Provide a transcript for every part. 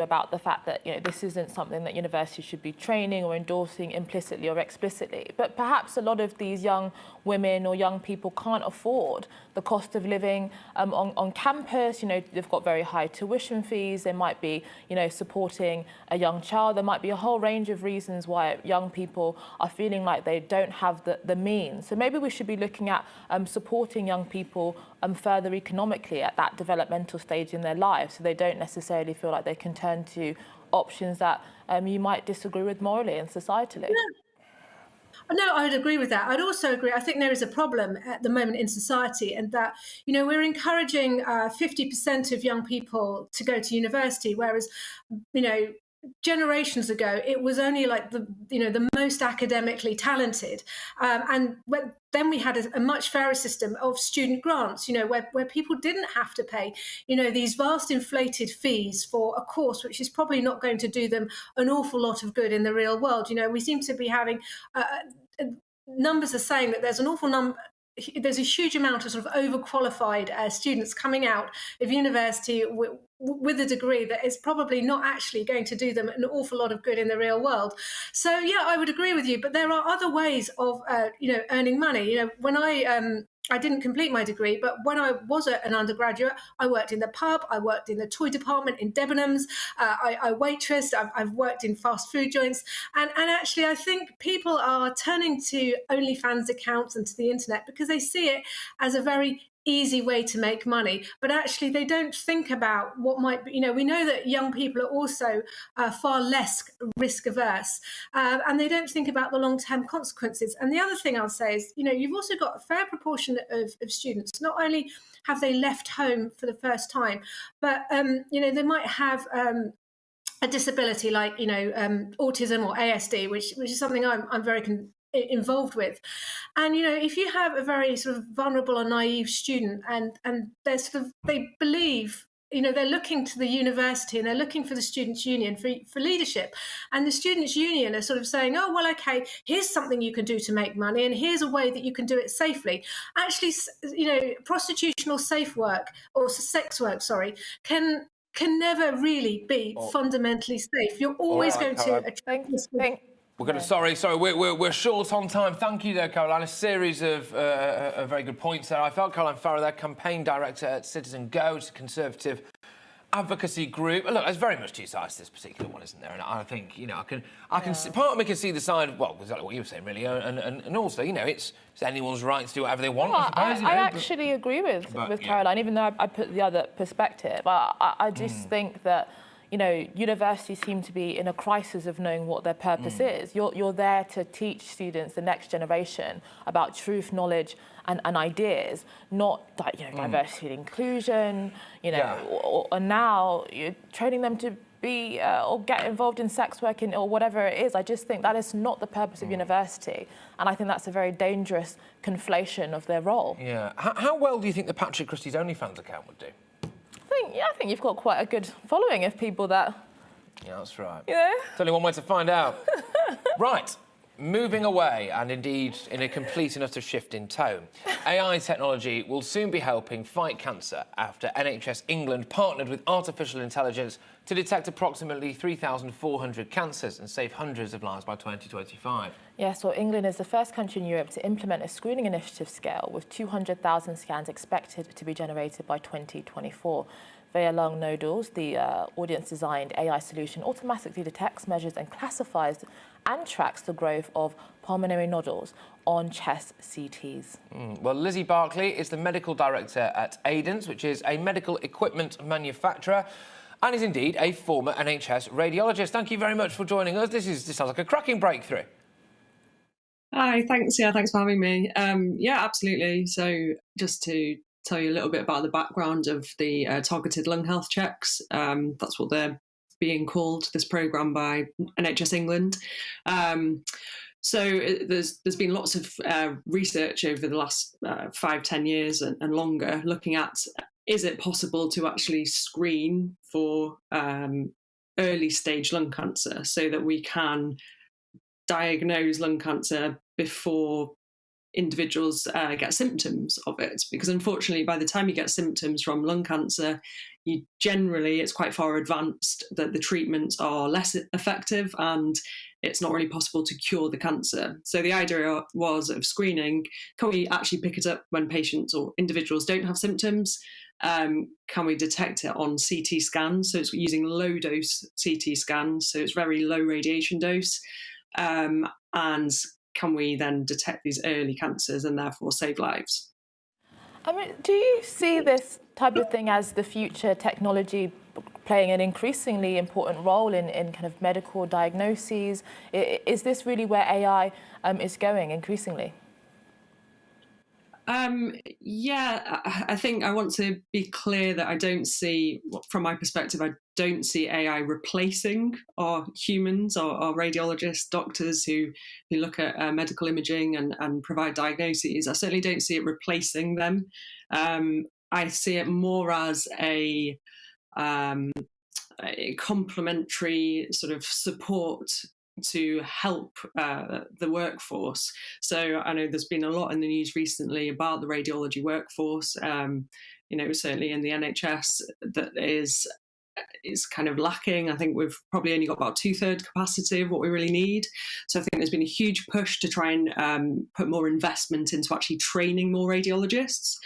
about the fact that this isn't something that universities should be training or endorsing implicitly or explicitly, but perhaps a lot of these young women or young people can't afford the cost of living on campus. They've got very high tuition fees. They might be supporting a young child. There might be a whole range of reasons why young people are feeling like they don't have the means. So maybe we should be looking at supporting young people further economically at that developmental stage in their lives, so they don't necessarily feel like they can turn to options that you might disagree with morally and societally. No, I would agree with that. I'd also agree. I think there is a problem at the moment in society, and that we're encouraging 50% of young people to go to university, whereas generations ago it was only like the most academically talented, then we had a much fairer system of student grants, where people didn't have to pay these vast inflated fees for a course which is probably not going to do them an awful lot of good in the real world. We seem to be having numbers are saying that there's a huge amount of sort of overqualified students coming out of university with a degree that is probably not actually going to do them an awful lot of good in the real world. So yeah, I would agree with you, but there are other ways of earning money. When I didn't complete my degree, but when I was an undergraduate, I worked in the pub, I worked in the toy department in Debenhams, I waitressed, I've worked in fast food joints. And actually, I think people are turning to OnlyFans accounts and to the internet because they see it as a very easy way to make money, but actually they don't think about what might be. We know that young people are also far less risk averse, and they don't think about the long-term consequences. And the other thing I'll say is, you've also got a fair proportion of students. Not only have they left home for the first time, but they might have a disability like autism or ASD, which is something I'm very involved with. And if you have a very sort of vulnerable or naive student, and they believe, they're looking to the university and they're looking for the students' union for leadership, and the students' union are sort of saying, oh well, okay, here's something you can do to make money, and here's a way that you can do it safely. Actually, prostitutional safe work, or sex work, sorry, can never really be fundamentally safe. You're always going to attract this. We're going to, sorry, we're short on time. Thank you there, Caroline. A series of very good points there. I felt Caroline Farrow there, campaign director at Citizen Go, it's a conservative advocacy group. Look, there's very much two sides to this particular one, isn't there? And I think, I can see, part of me can see the side, well, exactly what you were saying, really, and also, it's anyone's right to do whatever they want, I suppose. I actually agree with Caroline, even though I put the other perspective. I just think that universities seem to be in a crisis of knowing what their purpose is. You're there to teach students, the next generation, about truth, knowledge, and ideas, not diversity and inclusion. Or now you're training them to be or get involved in sex work or whatever it is. I just think that is not the purpose of university, and I think that's a very dangerous conflation of their role. Yeah. How well do you think the Patrick Christie's OnlyFans account would do? I think you've got quite a good following of people that... Yeah, that's right. Yeah. There's only one way to find out. Right. Moving away, and indeed in a complete and utter shift in tone, AI technology will soon be helping fight cancer after NHS England partnered with artificial intelligence to detect approximately 3,400 cancers and save hundreds of lives by 2025. Yes, well, England is the first country in Europe to implement a screening initiative scale, with 200,000 scans expected to be generated by 2024. Via long nodules, the audience-designed AI solution automatically detects, measures and classifies and tracks the growth of pulmonary nodules on chest CTs. Well, Lizzie Barclay is the medical director at Aidence, which is a medical equipment manufacturer, and is indeed a former NHS radiologist. Thank you very much for joining us. This sounds like a cracking breakthrough. Hi, thanks. Yeah, thanks for having me. Yeah, absolutely. So just to tell you a little bit about the background of the targeted lung health checks. That's what they're being called, this programme by NHS England. So there's been lots of research over the last 5-10 years and longer looking at, is it possible to actually screen for early stage lung cancer so that we can diagnose lung cancer before individuals get symptoms of it, because unfortunately by the time you get symptoms from lung cancer, it's quite far advanced, that the treatments are less effective and it's not really possible to cure the cancer. So the idea was of screening, can we actually pick it up when patients or individuals don't have symptoms? Can we detect it on CT scans? So it's using low dose CT scans, so it's very low radiation dose. And can we then detect these early cancers and therefore save lives? I mean, do you see this type of thing as the future technology playing an increasingly important role in kind of medical diagnoses? Is this really where AI is going increasingly? Yeah, I think I want to be clear that I don't see, from my perspective, I don't see AI replacing our humans, our radiologists, doctors who look at medical imaging and provide diagnoses. I certainly don't see it replacing them. I see it more as a complementary sort of support to help the workforce. So I know there's been a lot in the news recently about the radiology workforce, certainly in the NHS, that is kind of lacking. I think we've probably only got about 2/3 capacity of what we really need. So I think there's been a huge push to try and put more investment into actually training more radiologists.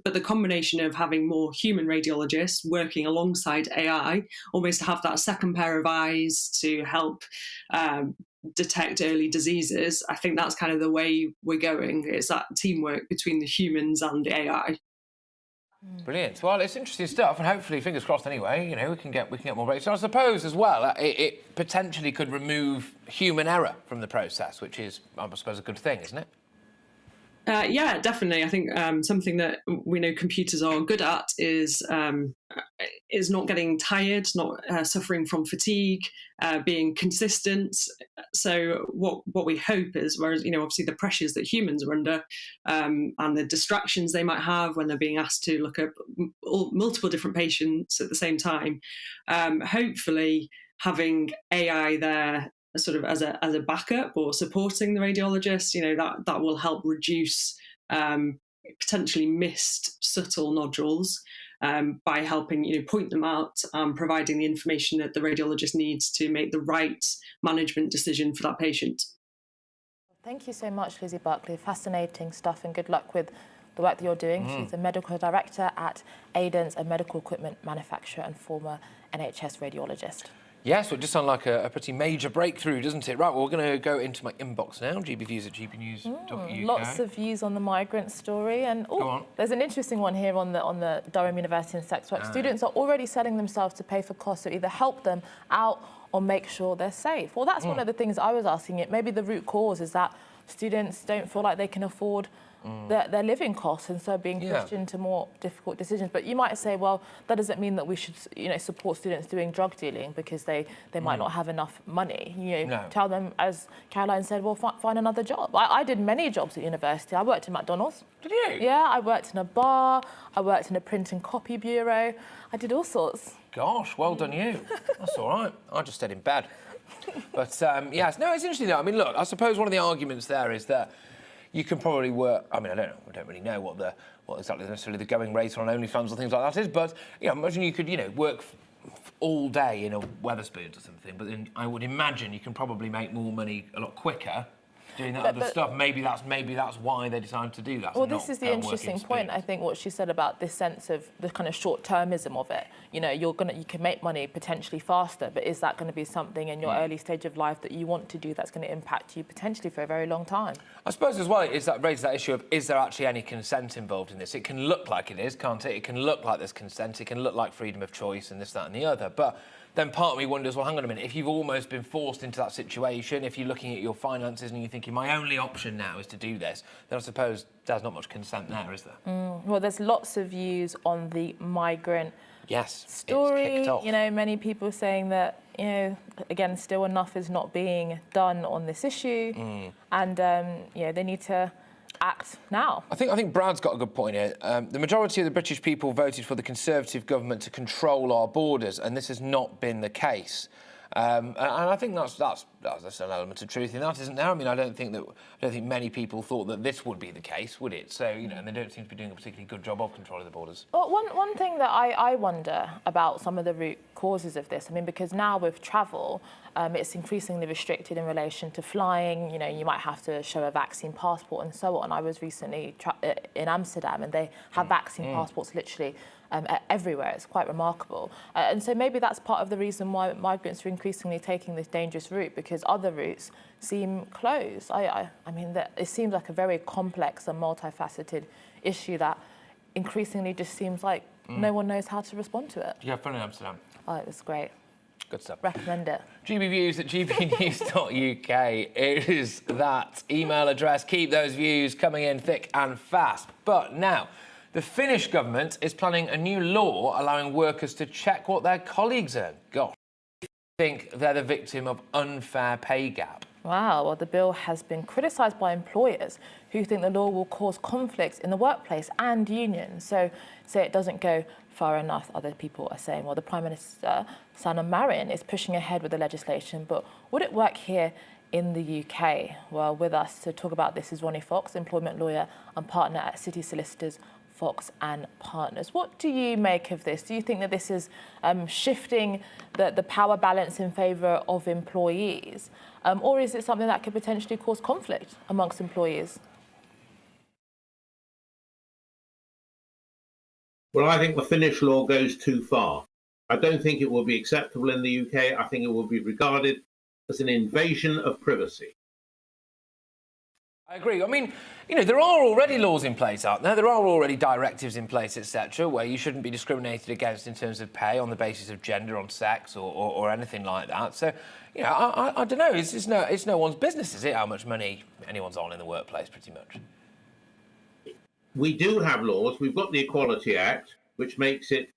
But the combination of having more human radiologists working alongside AI, almost to have that second pair of eyes to help detect early diseases, I think that's kind of the way we're going. It's that teamwork between the humans and the AI. Brilliant. Well, it's interesting stuff, and hopefully, fingers crossed. Anyway, we can get more breaks. So I suppose as well, it potentially could remove human error from the process, which is, I suppose, a good thing, isn't it? Yeah, definitely. I think something that we know computers are good at is not getting tired, not suffering from fatigue, being consistent. So what we hope is, whereas obviously the pressures that humans are under and the distractions they might have when they're being asked to look at multiple different patients at the same time, hopefully having AI there sort of as a backup or supporting the radiologist, that will help reduce potentially missed subtle nodules by helping point them out and providing the information that the radiologist needs to make the right management decision for that patient. Thank you so much, Lizzie Buckley. Fascinating stuff, and good luck with the work that you're doing. She's a medical director at Aidence, a medical equipment manufacturer and former NHS radiologist. Yes, well, it just sounds like a pretty major breakthrough, doesn't it? Right, well, we're going to go into my inbox now, GBViews at GBNews.uk. Lots of views on the migrant story. And there's an interesting one here on the Durham University and sex work. Students are already selling themselves to pay for costs to either help them out or make sure they're safe. Well, that's one of the things I was asking it. Maybe the root cause is that students don't feel like they can afford their living costs, and so being pushed into more difficult decisions. But you might say, well, that doesn't mean that we should, support students doing drug dealing because they might not have enough money. Tell them, as Caroline said, well, find another job. I did many jobs at university. I worked in McDonald's. Did you? Yeah, I worked in a bar. I worked in a print and copy bureau. I did all sorts. Gosh, well done you. That's all right. I just stayed in bed. But yes, no, it's interesting though. I mean, look, I suppose one of the arguments there is that you can probably work. I mean, I don't really know what exactly necessarily the going rate on OnlyFans or things like that is, but imagine you could work all day in a Wetherspoons or something. But then I would imagine you can probably make more money a lot quicker doing that other stuff. Maybe that's why they decided to do that. Well, this is the interesting point. I think what she said about this sense of the kind of short-termism of it. You can make money potentially faster, but is that going to be something in your early stage of life that you want to do that's going to impact you potentially for a very long time? I suppose as well raises that issue of, is there actually any consent involved in this? It can look like it is, can't it? It can look like there's consent. It can look like freedom of choice and this, that, and the other, but then part of me wonders, well, hang on a minute, if you've almost been forced into that situation, if you're looking at your finances and you're thinking, my only option now is to do this, then I suppose there's not much consent there, is there? Well, there's lots of views on the migrant story. It's kicked off. Many people saying that, again, still enough is not being done on this issue, and, they need to act now. I think Brad's got a good point here. The majority of the British people voted for the Conservative government to control our borders, and this has not been the case. And I think that's an element of truth in that, isn't there? I mean, I don't think many people thought that this would be the case, would it? So, you know, and they don't seem to be doing a particularly good job of controlling the borders. Well, one thing that I wonder about some of the root causes of this, I mean, because now with travel, it's increasingly restricted in relation to flying. You know, you might have to show a vaccine passport and so on. I was recently in Amsterdam, and they have vaccine passports literally everywhere. It's quite remarkable. And so maybe that's part of the reason why migrants are increasingly taking this dangerous route, because other routes seem closed. I mean, it seems like a very complex and multifaceted issue that increasingly just seems like no one knows how to respond to it. Did you have fun in Amsterdam? Oh, it was great. Good stuff. Recommend it. GBviews at gbnews.uk is that email address. Keep those views coming in thick and fast. But now, the Finnish government is planning a new law allowing workers to check what their colleagues earn. Gosh, I think they're the victim of unfair pay gap. Wow, well, the bill has been criticised by employers who think the law will cause conflicts in the workplace and unions. So say it doesn't go far enough, other people are saying. Well, the Prime Minister, Sanna Marin, is pushing ahead with the legislation, but would it work here in the UK? Well, with us to talk about this is Ronnie Fox, employment lawyer and partner at City Solicitors, Fox and Partners. What do you make of this? Do you think that this is shifting the power balance in favour of employees? Or is it something that could potentially cause conflict amongst employees? Well, I think the Finnish law goes too far. I don't think it will be acceptable in the UK. I think it will be regarded as an invasion of privacy. I agree. I mean, you know, there are already laws in place, aren't there? There are already directives in place, etc., where you shouldn't be discriminated against in terms of pay on the basis of gender, on sex, or anything like that. So, you know, I don't know. It's no one's business, is it, how much money anyone's on in the workplace, pretty much? We do have laws. We've got the Equality Act, which makes it,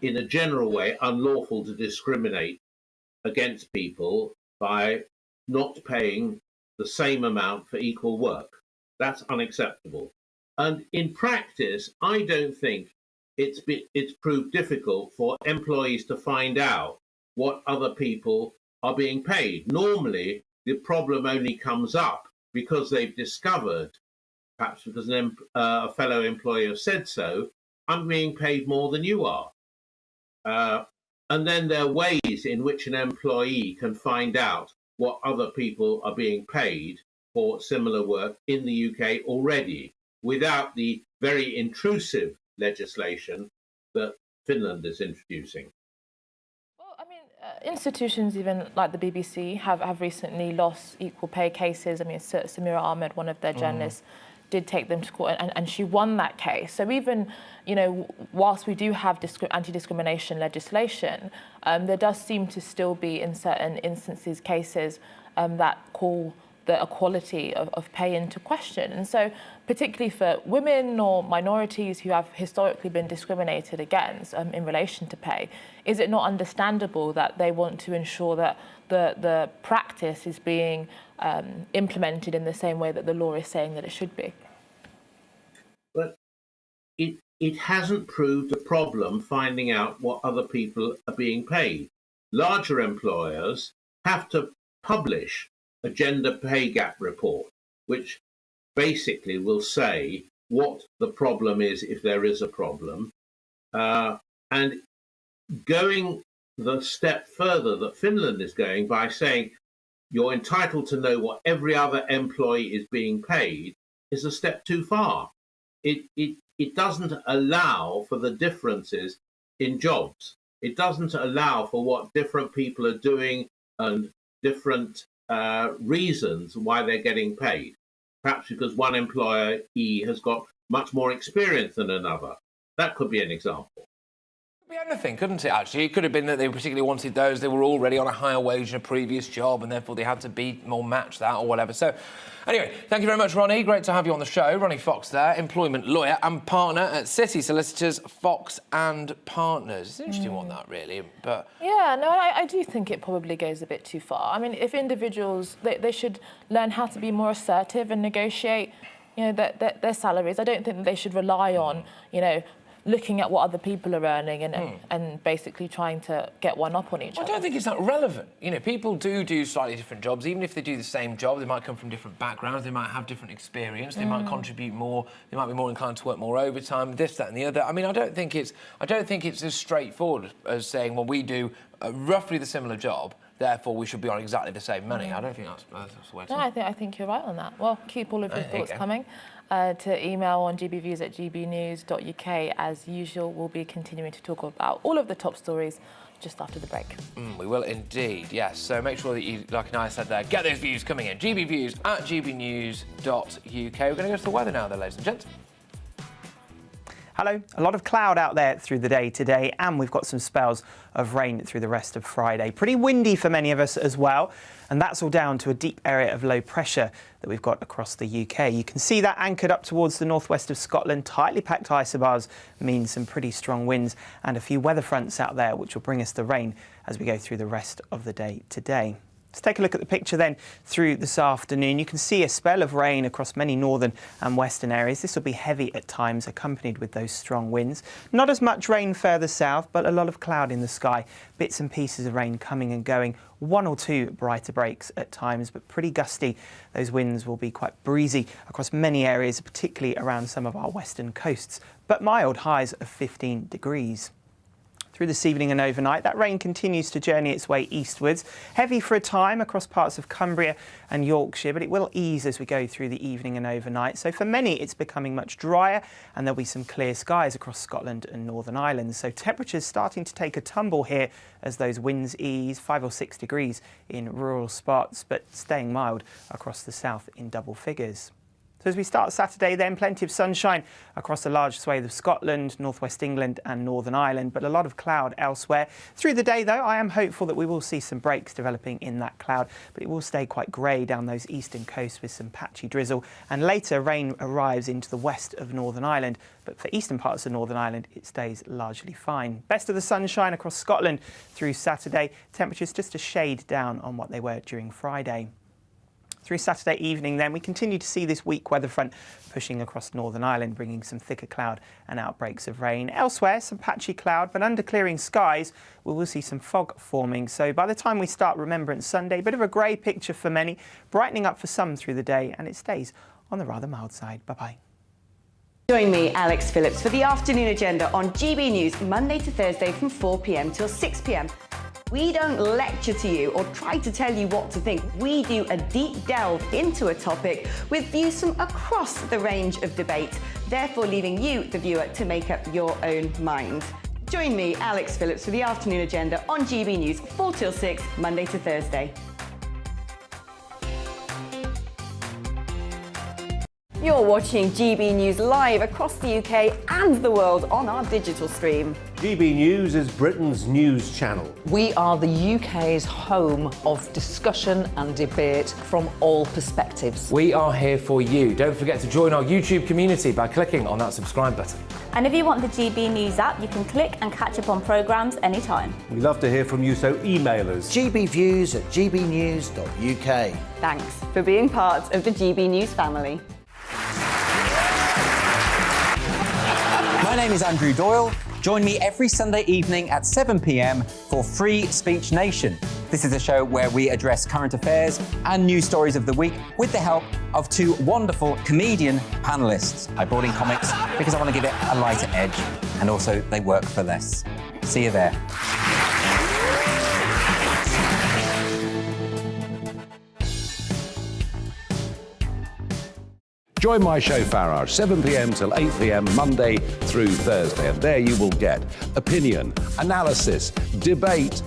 in a general way, unlawful to discriminate against people by not paying the same amount for equal work. That's unacceptable. And in practice, I don't think it's proved difficult for employees to find out what other people are being paid. Normally, the problem only comes up because they've discovered, perhaps because a fellow employer said so, I'm being paid more than you are. And then there are ways in which an employee can find out what other people are being paid for similar work in the UK already, without the very intrusive legislation that Finland is introducing. Well, I mean, institutions even like the BBC have recently lost equal pay cases. I mean, Samira Ahmed, one of their journalists, did take them to court, and she won that case. So even, you know, whilst we do have anti-discrimination legislation, there does seem to still be, in certain instances, cases that call the equality of pay into question. And so particularly for women or minorities who have historically been discriminated against in relation to pay, is it not understandable that they want to ensure that the practice is being implemented in the same way that the law is saying that it should be? But it hasn't proved a problem finding out what other people are being paid. Larger employers have to publish a gender pay gap report, which basically will say what the problem is if there is a problem. And going the step further that Finland is going by saying you're entitled to know what every other employee is being paid is a step too far. It doesn't allow for the differences in jobs. It doesn't allow for what different people are doing and different reasons why they're getting paid. Perhaps because one employee has got much more experience than another. That could be an example. It could be anything, couldn't it, actually? It could have been that they particularly wanted those that were already on a higher wage in a previous job, and therefore they had to beat or match that or whatever. So, anyway, thank you very much, Ronnie. Great to have you on the show. Ronnie Fox there, employment lawyer and partner at City Solicitors, Fox and Partners. It's an interesting one, that, really. But yeah, no, I do think it probably goes a bit too far. I mean, if individuals, they should learn how to be more assertive and negotiate, you know, their salaries. I don't think that they should rely on, you know, looking at what other people are earning and basically trying to get one up on each other. I don't think it's that relevant. You know, people do slightly different jobs. Even if they do the same job, they might come from different backgrounds, they might have different experience, they might contribute more, they might be more inclined to work more overtime, this, that and the other. I mean, I don't think it's as straightforward as saying, well, we do roughly the similar job, therefore we should be on exactly the same money. I don't think that's the way to No, I think you're right on that. Well, keep all of your thoughts coming to email on gbviews@gbnews.uk. As usual, we'll be continuing to talk about all of the top stories just after the break. We will indeed, yes. So make sure that you, like I said there, get those views coming in. gbviews@gbnews.uk. We're going to go to the weather now, then, ladies and gents. Hello. A lot of cloud out there through the day today, and we've got some spells of rain through the rest of Friday. Pretty windy for many of us as well, and that's all down to a deep area of low pressure that we've got across the UK. You can see that anchored up towards the northwest of Scotland. Tightly packed isobars mean some pretty strong winds and a few weather fronts out there, which will bring us the rain as we go through the rest of the day today. Let's take a look at the picture then through this afternoon. You can see a spell of rain across many northern and western areas. This will be heavy at times, accompanied with those strong winds. Not as much rain further south, but a lot of cloud in the sky. Bits and pieces of rain coming and going. One or two brighter breaks at times, but pretty gusty. Those winds will be quite breezy across many areas, particularly around some of our western coasts, but mild, highs of 15 degrees. Through this evening and overnight, that rain continues to journey its way eastwards. Heavy for a time across parts of Cumbria and Yorkshire, but it will ease as we go through the evening and overnight. So for many, it's becoming much drier, and there'll be some clear skies across Scotland and Northern Ireland. So temperatures starting to take a tumble here as those winds ease, 5 or 6 degrees in rural spots, but staying mild across the south in double figures. So as we start Saturday then, plenty of sunshine across a large swathe of Scotland, northwest England and Northern Ireland, but a lot of cloud elsewhere. Through the day though, I am hopeful that we will see some breaks developing in that cloud, but it will stay quite grey down those eastern coasts with some patchy drizzle, and later rain arrives into the west of Northern Ireland, but for eastern parts of Northern Ireland it stays largely fine. Best of the sunshine across Scotland through Saturday, temperatures just a shade down on what they were during Friday. Through Saturday evening then, we continue to see this weak weather front pushing across Northern Ireland, bringing some thicker cloud and outbreaks of rain. Elsewhere, some patchy cloud, but under clearing skies, we will see some fog forming. So by the time we start Remembrance Sunday, a bit of a grey picture for many, brightening up for some through the day, and it stays on the rather mild side. Bye-bye. Join me, Alex Phillips, for the afternoon agenda on GB News, Monday to Thursday from 4 p.m. till 6 p.m. We don't lecture to you or try to tell you what to think. We do a deep delve into a topic with views from across the range of debate, therefore leaving you, the viewer, to make up your own mind. Join me, Alex Phillips, for the afternoon agenda on GB News, 4 till 6, Monday to Thursday. You're watching GB News live across the UK and the world on our digital stream. GB News is Britain's news channel. We are the UK's home of discussion and debate from all perspectives. We are here for you. Don't forget to join our YouTube community by clicking on that subscribe button. And if you want the GB News app, you can click and catch up on programmes anytime. We love to hear from you, so email us. gbviews@gbnews.uk. Thanks for being part of the GB News family. My name is Andrew Doyle. Join me every Sunday evening at 7 p.m. for Free Speech Nation. This is a show where we address current affairs and news stories of the week with the help of two wonderful comedian panellists. I brought in comics because I want to give it a lighter edge, and also they work for less. See you there. Join my show Farage, 7 p.m. till 8 p.m. Monday through Thursday, and there you will get opinion, analysis, debate,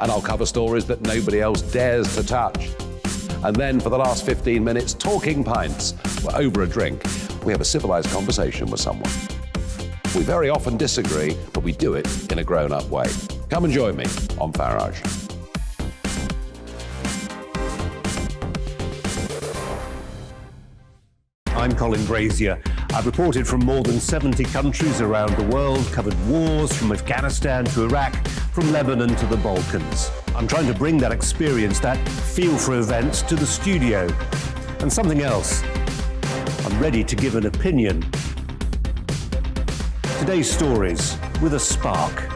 and I'll cover stories that nobody else dares to touch. And then for the last 15 minutes, talking pints. We're over a drink. We have a civilised conversation with someone. We very often disagree, but we do it in a grown-up way. Come and join me on Farage. I'm Colin Brazier. I've reported from more than 70 countries around the world, covered wars from Afghanistan to Iraq, from Lebanon to the Balkans. I'm trying to bring that experience, that feel for events, to the studio. And something else. I'm ready to give an opinion. Today's stories with a spark.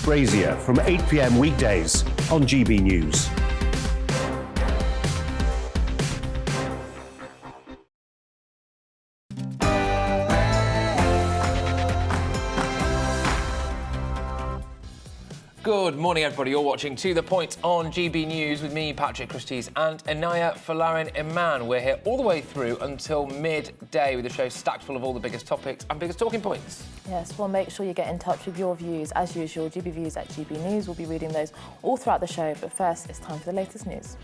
Brazier from 8 p.m. weekdays on GB News. Good morning, everybody. You're watching To The Point on GB News with me, Patrick Christie's, and Inaya Folarin Iman. We're here all the way through until midday with the show stacked full of all the biggest topics and biggest talking points. Yes, well, make sure you get in touch with your views. As usual, GBviews at GB News. We'll be reading those all throughout the show. But first, it's time for the latest news.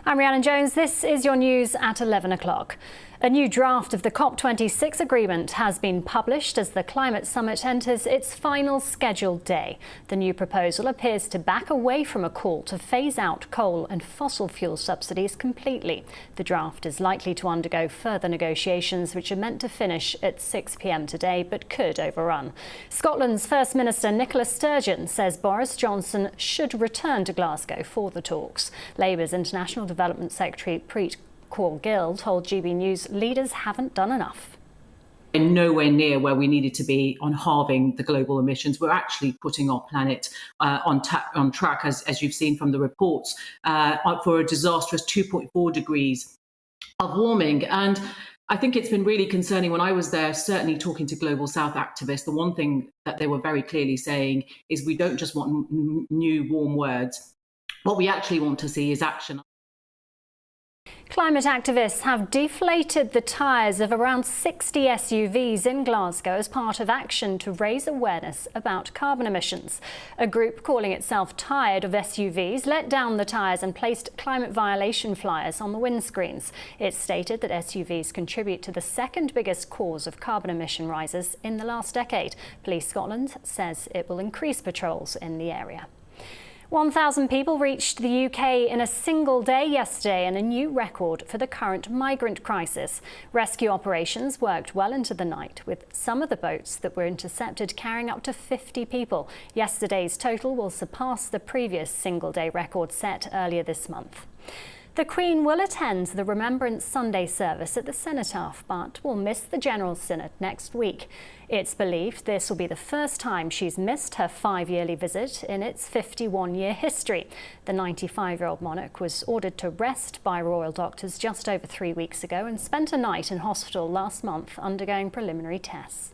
I'm Rhiannon Jones. This is your news at 11 o'clock. A new draft of the COP26 agreement has been published as the climate summit enters its final scheduled day. The new proposal appears to back away from a call to phase out coal and fossil fuel subsidies completely. The draft is likely to undergo further negotiations, which are meant to finish at 6 p.m. today, but could overrun. Scotland's First Minister Nicola Sturgeon says Boris Johnson should return to Glasgow for the talks. Labour's International Development Secretary Preet Kaur-Gill told GB News leaders haven't done enough. We're nowhere near where we needed to be on halving the global emissions. We're actually putting our planet on track, as you've seen from the reports, for a disastrous 2.4 degrees of warming. And I think it's been really concerning. When I was there, certainly talking to Global South activists, the one thing that they were very clearly saying is we don't just want new warm words. What we actually want to see is action. Climate activists have deflated the tyres of around 60 SUVs in Glasgow as part of action to raise awareness about carbon emissions. A group calling itself Tired of SUVs let down the tyres and placed climate violation flyers on the windscreens. It stated that SUVs contribute to the second biggest cause of carbon emission rises in the last decade. Police Scotland says it will increase patrols in the area. 1,000 people reached the UK in a single day yesterday, and a new record for the current migrant crisis. Rescue operations worked well into the night, with some of the boats that were intercepted carrying up to 50 people. Yesterday's total will surpass the previous single-day record set earlier this month. The Queen will attend the Remembrance Sunday service at the Cenotaph, but will miss the General Synod next week. It's believed this will be the first time she's missed her 5-yearly visit in its 51-year history. The 95-year-old monarch was ordered to rest by royal doctors just over 3 weeks ago and spent a night in hospital last month undergoing preliminary tests.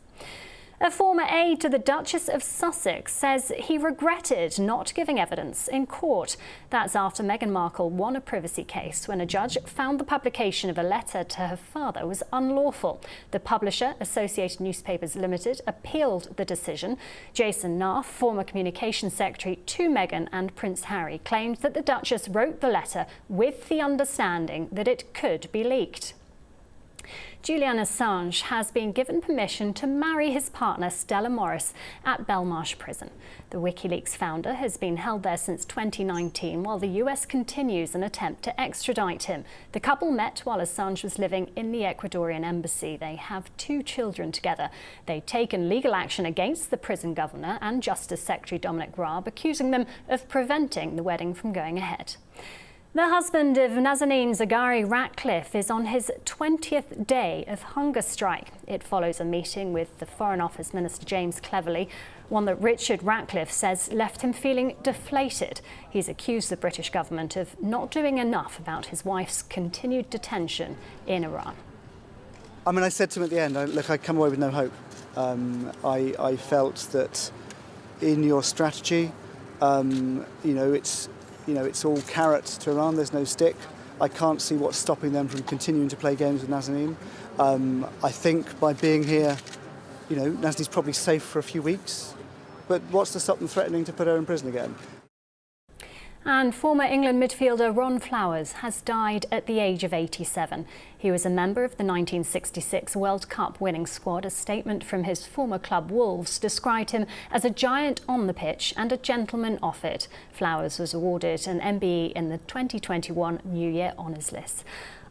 A former aide to the Duchess of Sussex says he regretted not giving evidence in court. That's after Meghan Markle won a privacy case when a judge found the publication of a letter to her father was unlawful. The publisher, Associated Newspapers Limited, appealed the decision. Jason Naff, former communications secretary to Meghan and Prince Harry, claimed that the Duchess wrote the letter with the understanding that it could be leaked. Julian Assange has been given permission to marry his partner Stella Morris at Belmarsh Prison. The WikiLeaks founder has been held there since 2019 while the US continues an attempt to extradite him. The couple met while Assange was living in the Ecuadorian embassy. They have 2 children together. They've taken legal action against the prison governor and Justice Secretary Dominic Raab, accusing them of preventing the wedding from going ahead. The husband of Nazanin Zaghari Ratcliffe is on his 20th day of hunger strike. It follows a meeting with the Foreign Office Minister James Cleverly, one that Richard Ratcliffe says left him feeling deflated. He's accused the British government of not doing enough about his wife's continued detention in Iran. I mean, I said to him at the end, look, I come away with no hope. I felt that in your strategy, it's all carrot to Iran, there's no stick. I can't see what's stopping them from continuing to play games with Nazanin. I think by being here, Nazanin's probably safe for a few weeks. But what's to stop them threatening to put her in prison again? And former England midfielder Ron Flowers has died at the age of 87. He was a member of the 1966 World Cup winning squad. A statement from his former club Wolves described him as a giant on the pitch and a gentleman off it. Flowers was awarded an MBE in the 2021 New Year Honours List.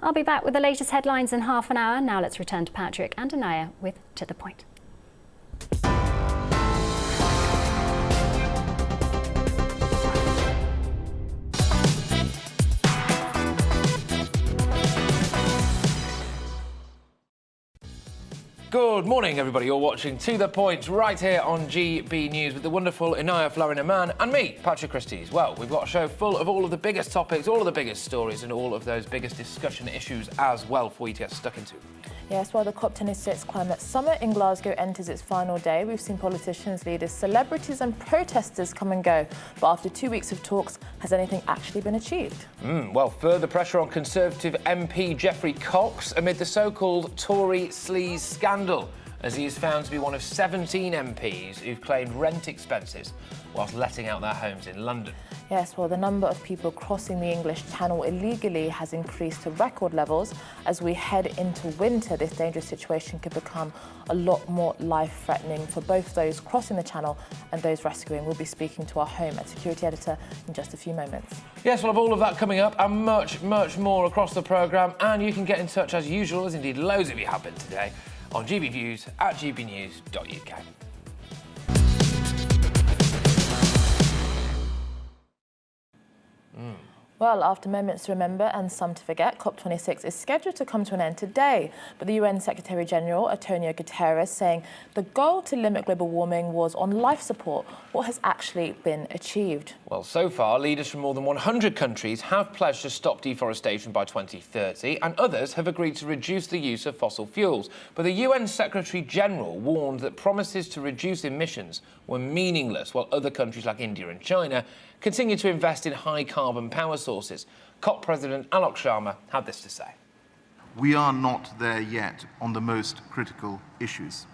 I'll be back with the latest headlines in half an hour. Now let's return to Patrick and Inaya with To The Point. Good morning, everybody. You're watching To The Point right here on GB News with the wonderful Inaya Florin Aman and me, Patrick Christie's. Well, we've got a show full of all of the biggest topics, all of the biggest stories and all of those biggest discussion issues as well for you to get stuck into. Yes, while the COP26 climate summit in Glasgow enters its final day, we've seen politicians, leaders, celebrities and protesters come and go. But after 2 weeks of talks, has anything actually been achieved? Well, further pressure on Conservative MP Geoffrey Cox amid the so-called Tory sleaze scandal, as he is found to be one of 17 MPs who've claimed rent expenses whilst letting out their homes in London. Yes, well, the number of people crossing the English Channel illegally has increased to record levels. As we head into winter, this dangerous situation could become a lot more life-threatening for both those crossing the Channel and those rescuing. We'll be speaking to our Home and Security Editor in just a few moments. Yes, we'll have all of that coming up and much, much more across the programme. And you can get in touch as usual, as indeed loads of you have been today, on GBViews at gbnews.uk. Well, after moments to remember and some to forget, COP26 is scheduled to come to an end today. But the UN Secretary-General, Antonio Guterres, saying the goal to limit global warming was on life support. What has actually been achieved? Well, so far, leaders from more than 100 countries have pledged to stop deforestation by 2030, and others have agreed to reduce the use of fossil fuels. But the UN Secretary-General warned that promises to reduce emissions were meaningless, while other countries like India and China continue to invest in high-carbon power sources. COP President Alok Sharma had this to say. We are not there yet on the most critical issues.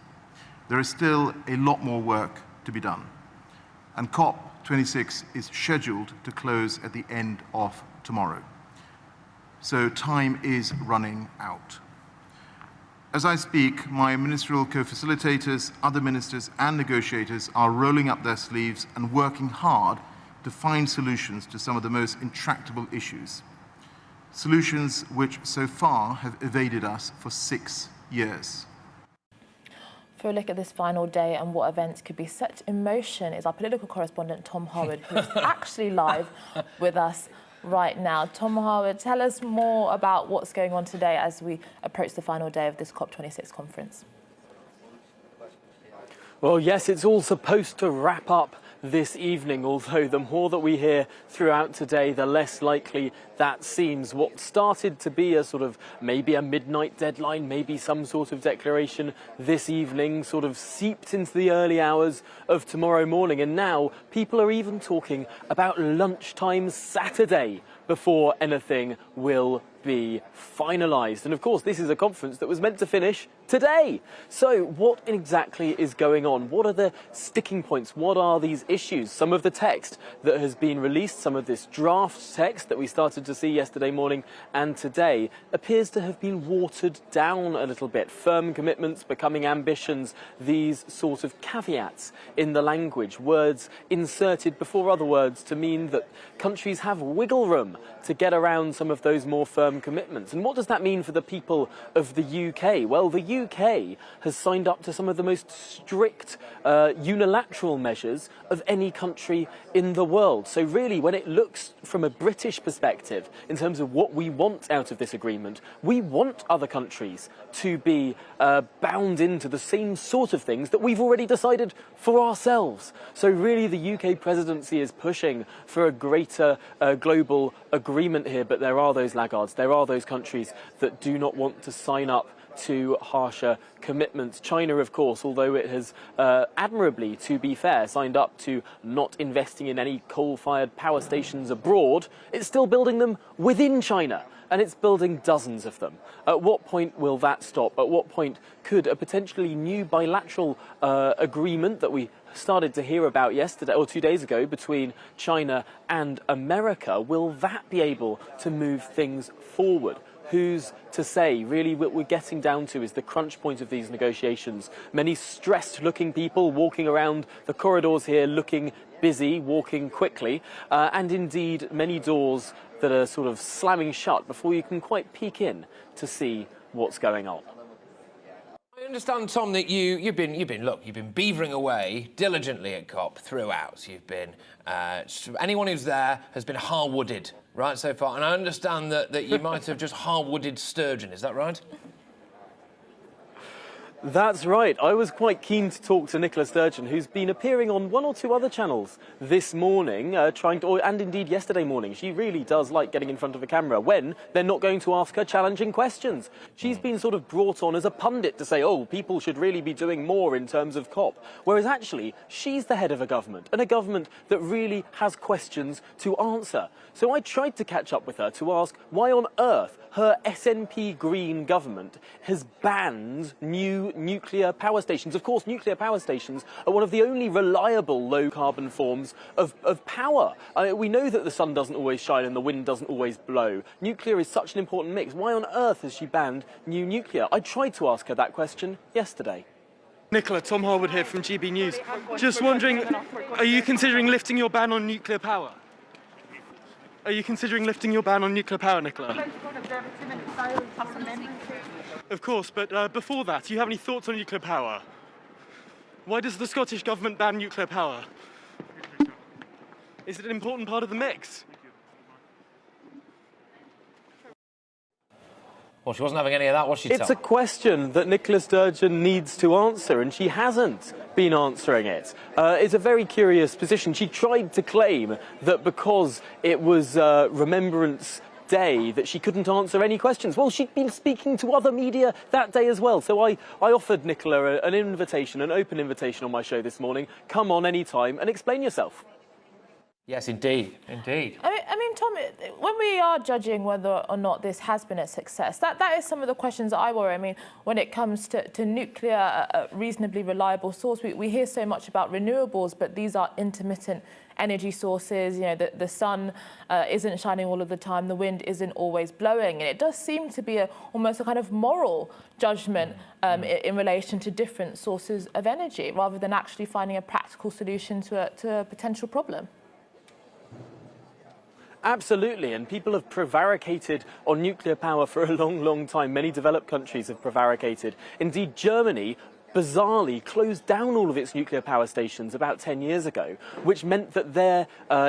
There is still a lot more work to be done. And COP26 is scheduled to close at the end of tomorrow. So time is running out. As I speak, my ministerial co-facilitators, other ministers and negotiators are rolling up their sleeves and working hard to find solutions to some of the most intractable issues. Solutions which so far have evaded us for 6 years. For a look at this final day and what events could be such emotion is our political correspondent Tom Harwood, who's actually live with us right now. Tom Harwood, tell us more about what's going on today as we approach the final day of this COP26 conference. Well, yes, it's all supposed to wrap up this evening, although the more that we hear throughout today, the less likely that seems. What started to be a sort of maybe a midnight deadline, maybe some sort of declaration this evening, sort of seeped into the early hours of tomorrow morning. And now people are even talking about lunchtime Saturday before anything will be finalised. And of course, this is a conference that was meant to finish today. So what exactly is going on? What are the sticking points? What are these issues? Some of the text that has been released, some of this draft text that we started to see yesterday morning and today appears to have been watered down a little bit. Firm commitments becoming ambitions, these sort of caveats in the language, words inserted before other words to mean that countries have wiggle room to get around some of those more firm commitments. And what does that mean for the people of the UK? Well, the UK has signed up to some of the most strict unilateral measures of any country in the world. So really, when it looks from a British perspective in terms of what we want out of this agreement, we want other countries to be bound into the same sort of things that we've already decided for ourselves. So really, the UK presidency is pushing for a greater global agreement here, but there are those laggards. There are those countries that do not want to sign up to harsher commitments. China, of course, although it has admirably, to be fair, signed up to not investing in any coal-fired power stations abroad, it's still building them within China, and it's building dozens of them. At what point will that stop? At what point could a potentially new bilateral agreement that we started to hear about yesterday or 2 days ago between China and America, will that be able to move things forward? Who's to say? Really, what we're getting down to is the crunch point of these negotiations. Many stressed-looking people walking around the corridors here looking busy, walking quickly, and indeed many doors that are sort of slamming shut before you can quite peek in to see what's going on. I understand, Tom, that you've been beavering away diligently at COP throughout. You've been anyone who's there has been hardwooded, right, so far. And I understand that you might have just hardwooded sturgeon. Is that right? That's right. I was quite keen to talk to Nicola Sturgeon, who's been appearing on one or two other channels this morning, and indeed yesterday morning. She really does like getting in front of a camera when they're not going to ask her challenging questions. She's been sort of brought on as a pundit to say, oh, people should really be doing more in terms of COP, whereas actually she's the head of a government, and a government that really has questions to answer. So I tried to catch up with her to ask why on earth her SNP Green government has banned new nuclear power stations. Of course, nuclear power stations are one of the only reliable low-carbon forms of power. We know that the sun doesn't always shine and the wind doesn't always blow. Nuclear is such an important mix. Why on earth has she banned new nuclear? I tried to ask her that question yesterday. Nicola, Tom Harwood here from GB News. Just wondering, are you considering lifting your ban on nuclear power? Are you considering lifting your ban on nuclear power, Nicola? Of course, but before that, do you have any thoughts on nuclear power? Why does the Scottish government ban nuclear power? Is it an important part of the mix? Well, she wasn't having any of that, was she, Tom? It's a question that Nicola Sturgeon needs to answer, and she hasn't been answering it. It's a very curious position. She tried to claim that because it was Remembrance Day that she couldn't answer any questions. Well, she'd been speaking to other media that day as well. So I offered Nicola an invitation, an open invitation on my show this morning. Come on anytime and explain yourself. Yes, indeed, indeed. I mean, Tom, when we are judging whether or not this has been a success, that is some of the questions that I worry. I mean, when it comes to nuclear, a reasonably reliable source, we hear so much about renewables, but these are intermittent energy sources. You know, the sun isn't shining all of the time, the wind isn't always blowing, and it does seem to be almost a kind of moral judgment in relation to different sources of energy, rather than actually finding a practical solution to a potential problem. Absolutely, and people have prevaricated on nuclear power for a long, long time. Many developed countries have prevaricated. Indeed, Germany bizarrely closed down all of its nuclear power stations about 10 years ago, which meant that their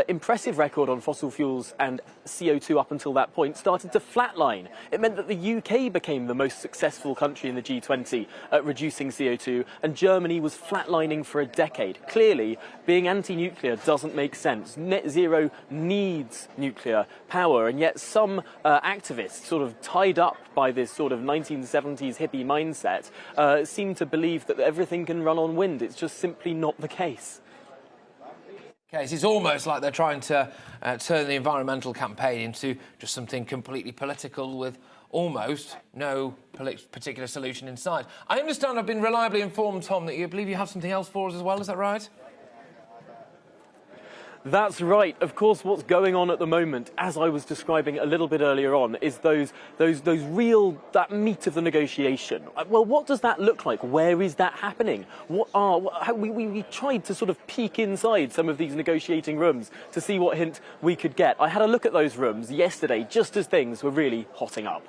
impressive record on fossil fuels and CO2 up until that point started to flatline. It meant that the UK became the most successful country in the G20 at reducing CO2, and Germany was flatlining for a decade. Clearly, being anti-nuclear doesn't make sense. Net zero needs nuclear power, and yet some activists, sort of tied up by this sort of 1970s hippie mindset, seem to believe that everything can run on wind. It's just simply not the case. It's almost like they're trying to turn the environmental campaign into just something completely political with almost no particular solution in sight. I understand, I've been reliably informed, Tom, that you believe you have something else for us as well. Is that right? That's right. Of course, what's going on at the moment, as I was describing a little bit earlier on, is that meat of the negotiation. Well, what does that look like? Where is that happening? We tried to sort of peek inside some of these negotiating rooms to see what hint we could get. I had a look at those rooms yesterday, just as things were really hotting up.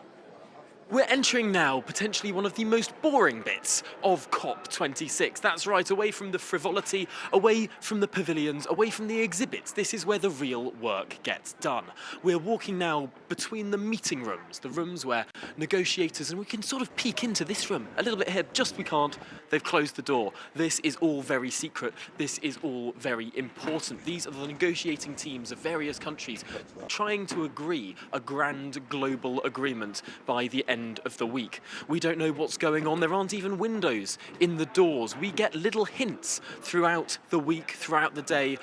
We're entering now potentially one of the most boring bits of COP26. That's right, away from the frivolity, away from the pavilions, away from the exhibits. This is where the real work gets done. We're walking now between the meeting rooms, the rooms where negotiators, and we can sort of peek into this room a little bit here, just we can't. They've closed the door. This is all very secret. This is all very important. These are the negotiating teams of various countries trying to agree a grand global agreement by the end of the week. We don't know what's going on. There aren't even windows in the doors. We get little hints throughout the week, throughout the day.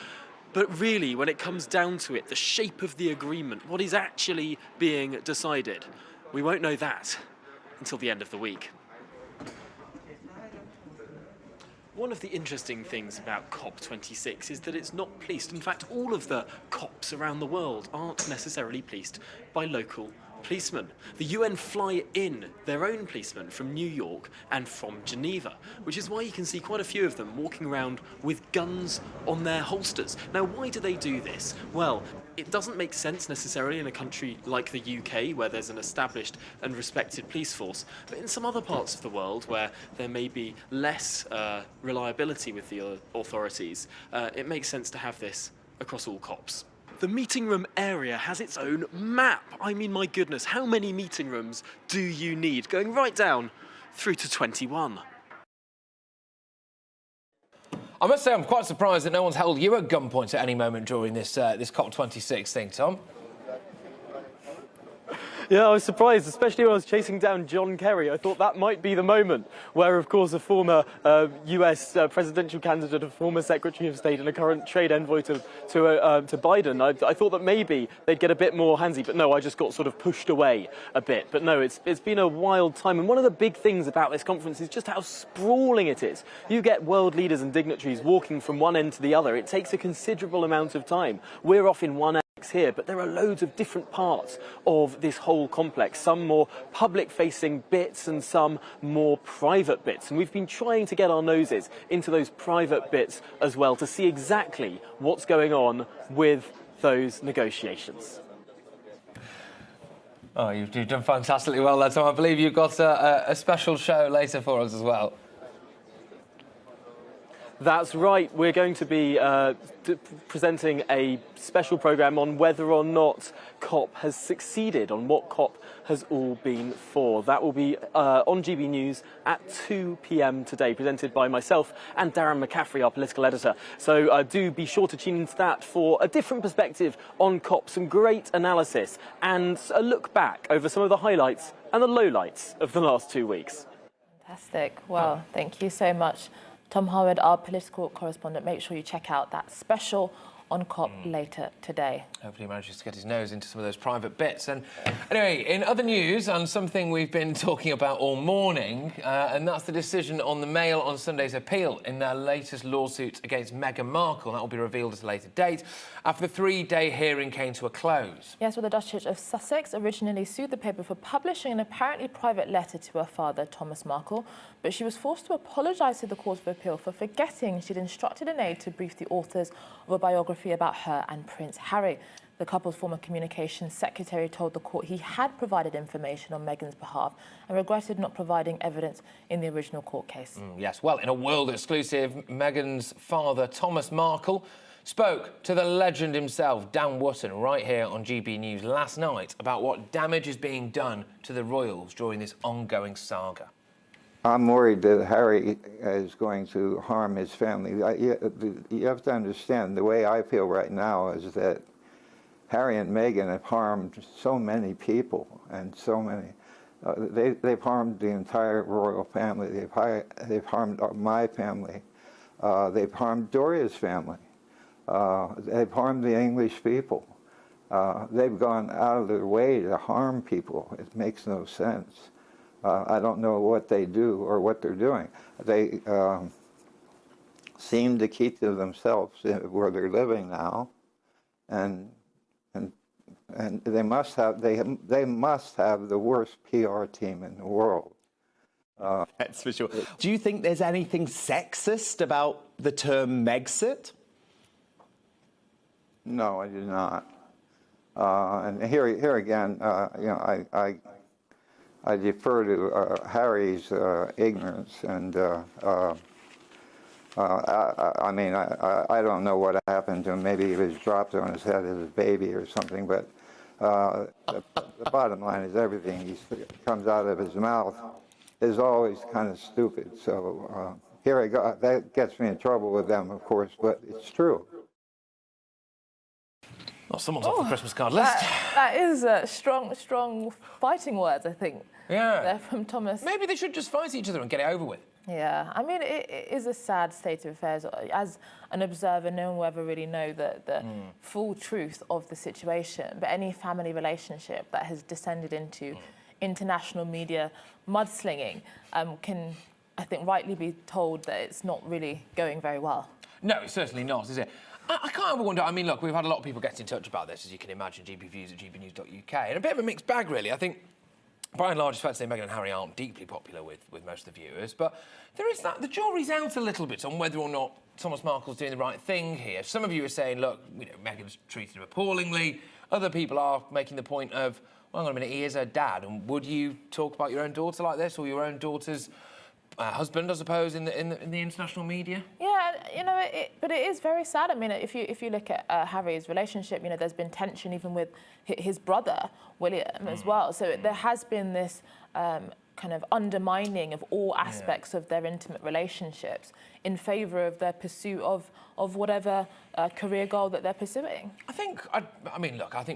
But really, when it comes down to it, the shape of the agreement, what is actually being decided, we won't know that until the end of the week. One of the interesting things about COP26 is that it's not policed. In fact, all of the COPs around the world aren't necessarily policed by local policemen. The UN fly in their own policemen from New York and from Geneva, which is why you can see quite a few of them walking around with guns on their holsters. Now, why do they do this? Well, it doesn't make sense necessarily in a country like the UK, where there's an established and respected police force, but in some other parts of the world where there may be less reliability with the authorities, it makes sense to have this across all COPs. The meeting room area has its own map. I mean, my goodness, how many meeting rooms do you need? Going right down through to 21. I must say I'm quite surprised that no one's held you at gunpoint at any moment during this this COP26 thing, Tom. Yeah, I was surprised, especially when I was chasing down John Kerry. I thought that might be the moment where, of course, a former US presidential candidate, a former Secretary of State and a current trade envoy to Biden, I thought that maybe they'd get a bit more handsy, but no, I just got sort of pushed away a bit. But no, it's been a wild time. And one of the big things about this conference is just how sprawling it is. You get world leaders and dignitaries walking from one end to the other. It takes a considerable amount of time. We're off in one here, but there are loads of different parts of this whole complex, some more public-facing bits and some more private bits. And we've been trying to get our noses into those private bits as well to see exactly what's going on with those negotiations. Oh, you've done fantastically well there, Tom. I believe you've got a special show later for us as well. That's right. We're going to be presenting a special programme on whether or not COP has succeeded, on what COP has all been for. That will be on GB News at 2 p.m. today, presented by myself and Darren McCaffrey, our political editor. So do be sure to tune into that for a different perspective on COP, some great analysis and a look back over some of the highlights and the lowlights of the last 2 weeks. Fantastic. Well, thank you so much, Tom Howard, our political correspondent. Make sure you check out that special on COP later today. Hopefully he manages to get his nose into some of those private bits. And anyway, in other news, and something we've been talking about all morning, and that's the decision on the Mail on Sunday's appeal in their latest lawsuit against Meghan Markle. That will be revealed at a later date after the 3-day hearing came to a close. Yes, well, the Duchess of Sussex originally sued the paper for publishing an apparently private letter to her father, Thomas Markle, but she was forced to apologise to the Court of Appeal for forgetting she'd instructed an aide to brief the authors of a biography about her and Prince Harry. The couple's former communications secretary told the court he had provided information on Meghan's behalf and regretted not providing evidence in the original court case. Yes, well, in a world exclusive, Meghan's father, Thomas Markle, spoke to the legend himself, Dan Wootton, right here on GB News last night about what damage is being done to the royals during this ongoing saga. I'm worried that Harry is going to harm his family. You have to understand, the way I feel right now is that Harry and Meghan have harmed so many people, and so many. They've harmed the entire royal family. They've harmed my family. They've harmed Doria's family. They've harmed the English people. They've gone out of their way to harm people. It makes no sense. I don't know what they do or what they're doing. They seem to keep to themselves where they're living now, and they must have the worst PR team in the world. That's for sure. Do you think there's anything sexist about the term Megxit? No, I do not. And here again, you know, I defer to Harry's ignorance, and I mean, I don't know what happened to him. Maybe he was dropped on his head as a baby or something, but the bottom line is everything he comes out of his mouth is always kind of stupid. So here I go. That gets me in trouble with them, of course, but it's true. Well, someone's off the Christmas card list. That is strong fighting words, I think. Yeah. They're from Thomas. Maybe they should just fight each other and get it over with. Yeah, I mean, it is a sad state of affairs. As an observer, no one will ever really know the full truth of the situation, but any family relationship that has descended into international media mudslinging can, I think, rightly be told that it's not really going very well. No, it's certainly not, is it? I can't help but wonder, I mean, look, we've had a lot of people get in touch about this, as you can imagine, gbviews@gbnews.uk, and a bit of a mixed bag, really. I think, by and large, it's fair to say Meghan and Harry aren't deeply popular with most of the viewers, but there is that, the jury's out a little bit on whether or not Thomas Markle's doing the right thing here. Some of you are saying, look, you know, Meghan's treated him appallingly. Other people are making the point of, well, hang on a minute, he is her dad, and would you talk about your own daughter like this, or your own daughter's husband, I suppose, in the international media? Yeah, you know, but it is very sad. I mean, if you look at Harry's relationship, you know, there's been tension even with his brother William as well. So there has been this kind kind of undermining of all aspects of their intimate relationships in favour of their pursuit of whatever career goal that they're pursuing. I think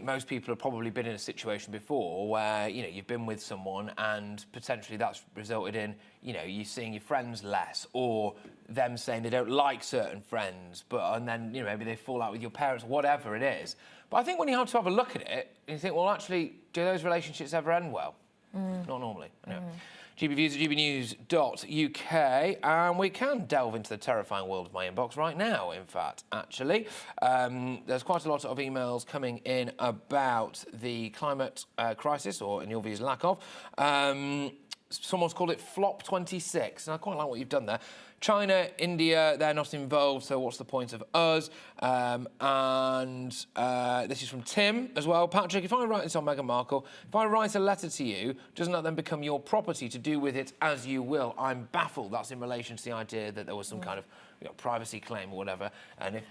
most people have probably been in a situation before where, you know, you've been with someone and potentially that's resulted in, you know, you seeing your friends less, or them saying they don't like certain friends, and then, you know, maybe they fall out with your parents, whatever it is. But I think when you have to have a look at it, you think, well, actually, do those relationships ever end well? Not normally, no. GBViews at gbnews.uk, and we can delve into the terrifying world of my inbox right now, in fact, actually. There's quite a lot of emails coming in about the climate crisis, or in your views, lack of. Someone's called it Flop 26, and I quite like what you've done there. China, India, they're not involved, so what's the point of us? This is from Tim as well. Patrick, if I write this on Meghan Markle, if I write a letter to you, doesn't that then become your property to do with it as you will? I'm baffled. That's in relation to the idea that there was some kind of privacy claim or whatever. And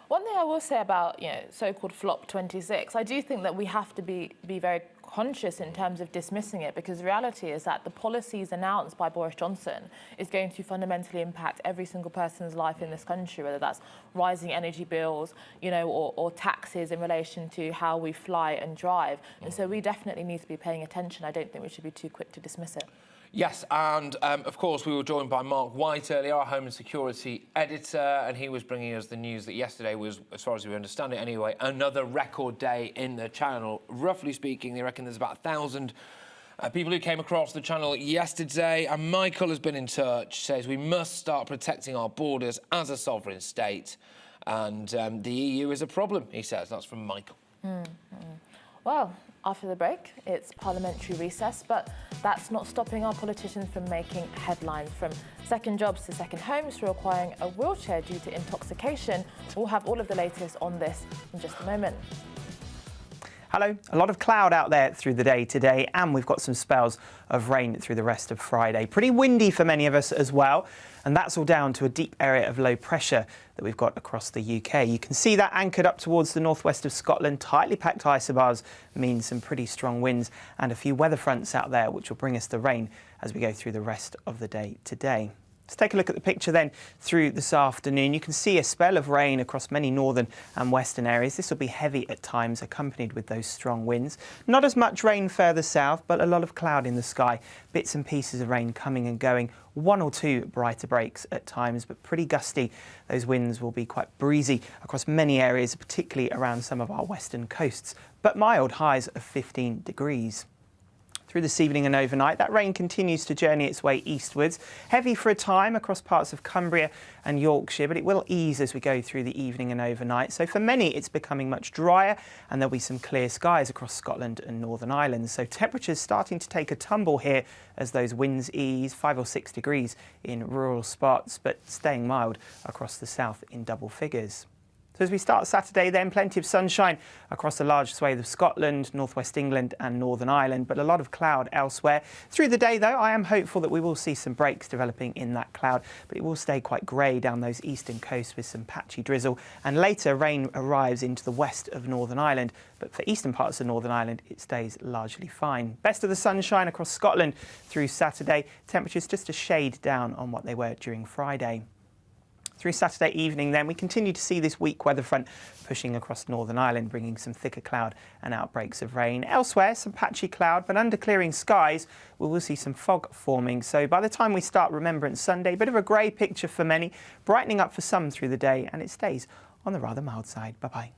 One thing I will say about, so-called Flop 26, I do think that we have to be very conscious in terms of dismissing it, because the reality is that the policies announced by Boris Johnson is going to fundamentally impact every single person's life in this country, whether that's rising energy bills, or taxes in relation to how we fly and drive. And so we definitely need to be paying attention. I don't think we should be too quick to dismiss it. Yes, and of course we were joined by Mark White earlier, our Home and Security editor, and he was bringing us the news that yesterday was, as far as we understand it anyway, another record day in the channel. Roughly speaking, they reckon there's about 1,000 people who came across the channel yesterday, and Michael has been in touch, says we must start protecting our borders as a sovereign state, and the EU is a problem, he says. That's from Michael. Well, after the break, it's parliamentary recess, but that's not stopping our politicians from making headlines, from second jobs to second homes to acquiring a wheelchair due to intoxication. We'll have all of the latest on this in just a moment. Hello. A lot of cloud out there through the day today, and we've got some spells of rain through the rest of Friday. Pretty windy for many of us as well, and that's all down to a deep area of low pressure that we've got across the UK. You can see that anchored up towards the northwest of Scotland. Tightly packed isobars mean some pretty strong winds and a few weather fronts out there, which will bring us the rain as we go through the rest of the day today. Let's take a look at the picture then through this afternoon. You can see a spell of rain across many northern and western areas. This will be heavy at times, accompanied with those strong winds. Not as much rain further south, but a lot of cloud in the sky. Bits and pieces of rain coming and going. One or two brighter breaks at times, but pretty gusty. Those winds will be quite breezy across many areas, particularly around some of our western coasts, but mild, highs of 15 degrees. Through this evening and overnight, that rain continues to journey its way eastwards. Heavy for a time across parts of Cumbria and Yorkshire, but it will ease as we go through the evening and overnight. So for many, it's becoming much drier, and there'll be some clear skies across Scotland and Northern Ireland. So temperatures starting to take a tumble here as those winds ease, 5 or 6 degrees in rural spots, but staying mild across the south in double figures. So as we start Saturday then, plenty of sunshine across a large swathe of Scotland, northwest England and Northern Ireland, but a lot of cloud elsewhere. Through the day though, I am hopeful that we will see some breaks developing in that cloud, but it will stay quite grey down those eastern coasts with some patchy drizzle, and later rain arrives into the west of Northern Ireland, but for eastern parts of Northern Ireland it stays largely fine. Best of the sunshine across Scotland through Saturday, temperatures just a shade down on what they were during Friday. Through Saturday evening then, we continue to see this weak weather front pushing across Northern Ireland, bringing some thicker cloud and outbreaks of rain. Elsewhere, some patchy cloud, but under clearing skies, we will see some fog forming. So by the time we start Remembrance Sunday, a bit of a grey picture for many, brightening up for some through the day, and it stays on the rather mild side. Bye-bye.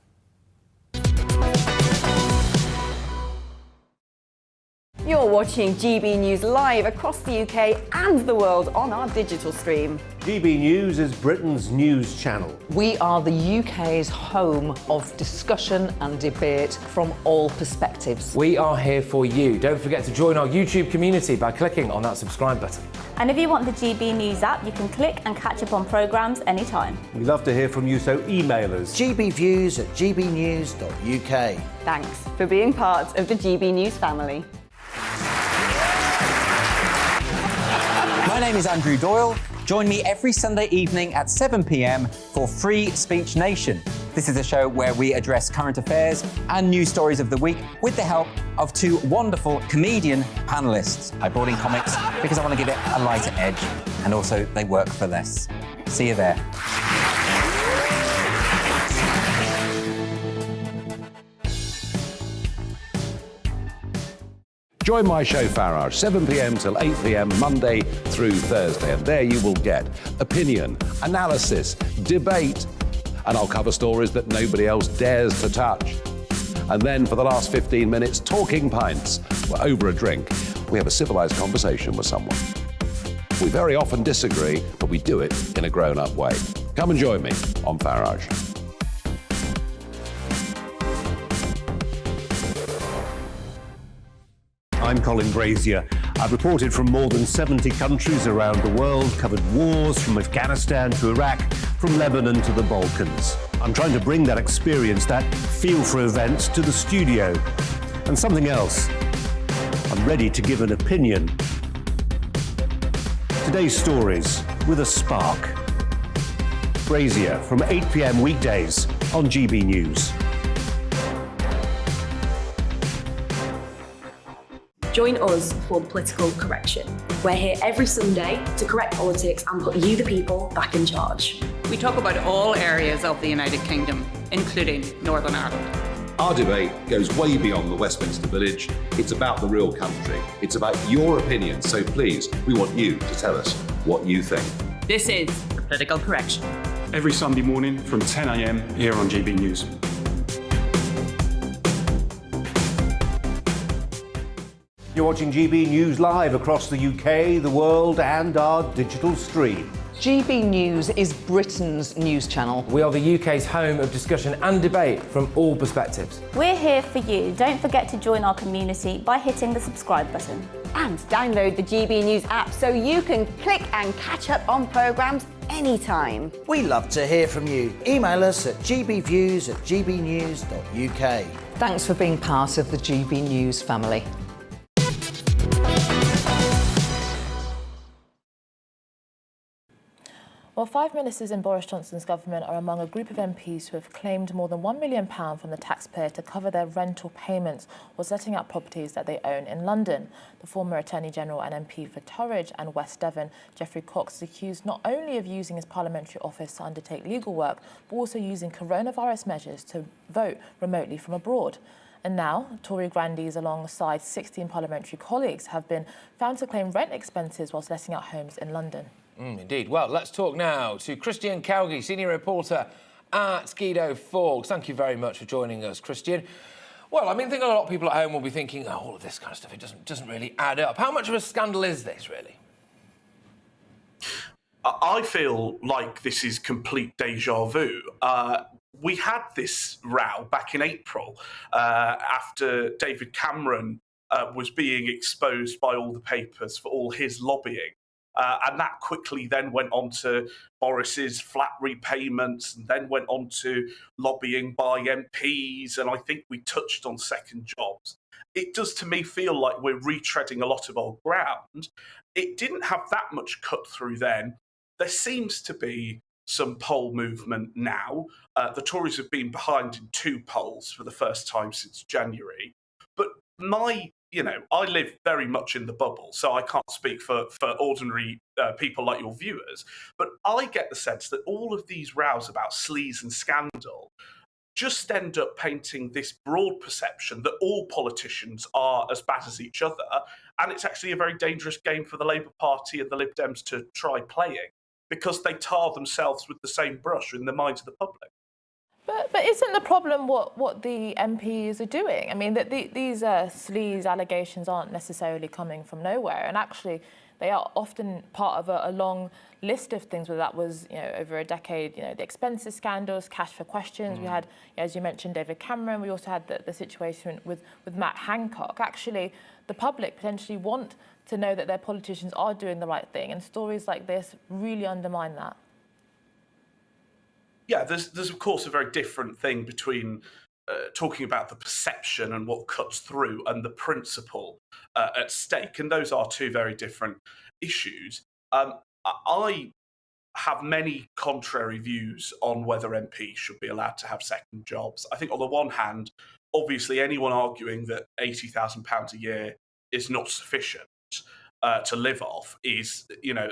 You're watching GB News live across the UK and the world on our digital stream. GB News is Britain's news channel. We are the UK's home of discussion and debate from all perspectives. We are here for you. Don't forget to join our YouTube community by clicking on that subscribe button. And if you want the GB News app, you can click and catch up on programmes anytime. We love to hear from you, so email us. gbviews@gbnews.uk. Thanks for being part of the GB News family. My name is Andrew Doyle. Join me every Sunday evening at 7 p.m. for Free Speech Nation. This is a show where we address current affairs and news stories of the week with the help of two wonderful comedian panellists. I brought in comics because I want to give it a lighter edge, and also they work for less. See you there. Join my show Farage, 7 p.m. till 8 p.m. Monday through Thursday, and there you will get opinion, analysis, debate, and I'll cover stories that nobody else dares to touch. And then for the last 15 minutes, talking pints. We're over a drink. We have a civilised conversation with someone. We very often disagree, but we do it in a grown-up way. Come and join me on Farage. I'm Colin Brazier. I've reported from more than 70 countries around the world, covered wars from Afghanistan to Iraq, from Lebanon to the Balkans. I'm trying to bring that experience, that feel for events, to the studio. And something else. I'm ready to give an opinion. Today's stories with a spark. Brazier from 8 p.m. weekdays on GB News. Join us for Political Correction. We're here every Sunday to correct politics and put you, the people, back in charge. We talk about all areas of the United Kingdom, including Northern Ireland. Our debate goes way beyond the Westminster Village. It's about the real country. It's about your opinion. So please, we want you to tell us what you think. This is Political Correction. Every Sunday morning from 10 a.m. here on GB News. You're watching GB News live across the UK, the world, and our digital stream. GB News is Britain's news channel. We are the UK's home of discussion and debate from all perspectives. We're here for you. Don't forget to join our community by hitting the subscribe button. And download the GB News app so you can click and catch up on programmes anytime. We love to hear from you. Email us at gbviews@gbnews.uk. Thanks for being part of the GB News family. Well, 5 ministers in Boris Johnson's government are among a group of MPs who have claimed more than £1 million from the taxpayer to cover their rental payments while setting out properties that they own in London. The former Attorney General and MP for Turridge and West Devon, Geoffrey Cox, is accused not only of using his parliamentary office to undertake legal work, but also using coronavirus measures to vote remotely from abroad. And now, Tory grandees alongside 16 parliamentary colleagues have been found to claim rent expenses whilst letting out homes in London. Indeed. Well, let's talk now to Christian Cowgie, senior reporter at Guido Fawkes. Thank you very much for joining us, Christian. Well, I mean, I think a lot of people at home will be thinking, oh, all of this kind of stuff, it doesn't really add up. How much of a scandal is this, really? I feel like this is complete déjà vu. We had this row back in April after David Cameron was being exposed by all the papers for all his lobbying. And that quickly then went on to Boris's flat repayments and then went on to lobbying by MPs. And I think we touched on second jobs. It does to me feel like we're retreading a lot of old ground. It didn't have that much cut through then. There seems to be some poll movement now. The Tories have been behind in 2 polls for the first time since January. But I live very much in the bubble, so I can't speak for ordinary people like your viewers. But I get the sense that all of these rows about sleaze and scandal just end up painting this broad perception that all politicians are as bad as each other. And it's actually a very dangerous game for the Labour Party and the Lib Dems to try playing, because they tar themselves with the same brush in the minds of the public. But isn't the problem what the MPs are doing? I mean, these sleaze allegations aren't necessarily coming from nowhere, and actually they are often part of a long list of things, whether that was over a decade, the expenses scandals, cash for questions. We had, as you mentioned, David Cameron. We also had the situation with Matt Hancock. Actually, the public potentially want to know that their politicians are doing the right thing, and stories like this really undermine that. Yeah, there's of course a very different thing between talking about the perception and what cuts through and the principle at stake, and those are 2 very different issues. I have many contrary views on whether MPs should be allowed to have second jobs. I think on the one hand, obviously anyone arguing that £80,000 a year is not sufficient to live off is,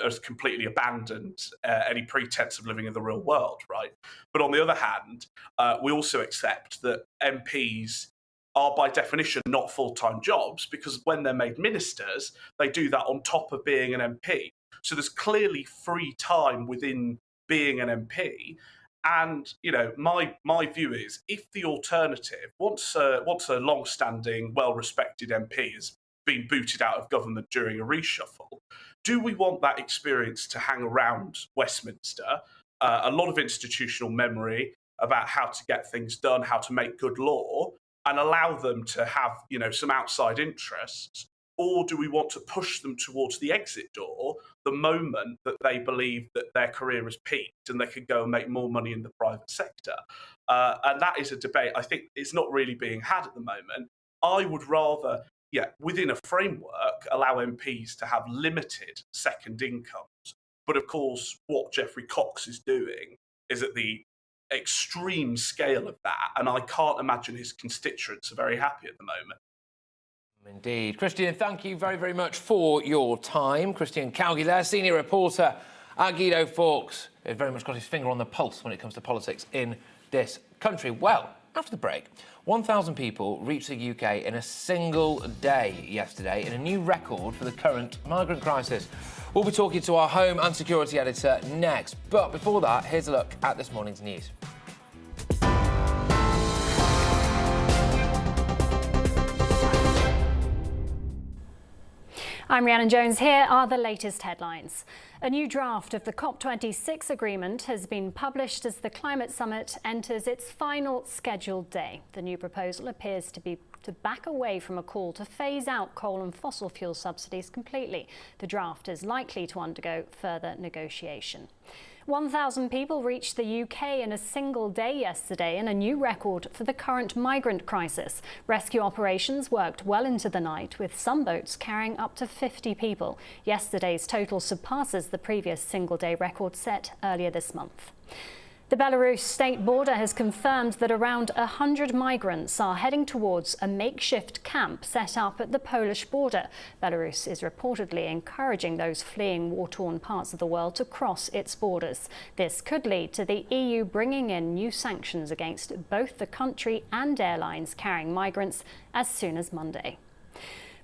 has completely abandoned any pretense of living in the real world, right? But on the other hand, we also accept that MPs are by definition not full-time jobs, because when they're made ministers, they do that on top of being an MP. So there's clearly free time within being an MP. And, my view is, if the alternative, once a long-standing, well-respected MP has been booted out of government during a reshuffle, do we want that experience to hang around Westminster? A lot of institutional memory about how to get things done, how to make good law, and allow them to have, some outside interests? Or do we want to push them towards the exit door the moment that they believe that their career has peaked and they can go and make more money in the private sector? And that is a debate I think is not really being had at the moment. I would rather, within a framework, allow MPs to have limited second incomes. But of course, what Geoffrey Cox is doing is at the extreme scale of that, and I can't imagine his constituents are very happy at the moment. Indeed. Christian, thank you very, very much for your time. Christian Calgie there, senior reporter at Guido Fawkes, has very much got his finger on the pulse when it comes to politics in this country. Well, after the break, 1,000 people reached the UK in a single day yesterday, in a new record for the current migrant crisis. We'll be talking to our home and security editor next. But before that, here's a look at this morning's news. I'm Rhiannon Jones. Here are the latest headlines. A new draft of the COP26 agreement has been published as the climate summit enters its final scheduled day. The new proposal appears to be to back away from a call to phase out coal and fossil fuel subsidies completely. The draft is likely to undergo further negotiation. 1,000 people reached the UK in a single day yesterday, in a new record for the current migrant crisis. Rescue operations worked well into the night, with some boats carrying up to 50 people. Yesterday's total surpasses the previous single-day record set earlier this month. The Belarus state border has confirmed that around 100 migrants are heading towards a makeshift camp set up at the Polish border. Belarus is reportedly encouraging those fleeing war-torn parts of the world to cross its borders. This could lead to the EU bringing in new sanctions against both the country and airlines carrying migrants as soon as Monday.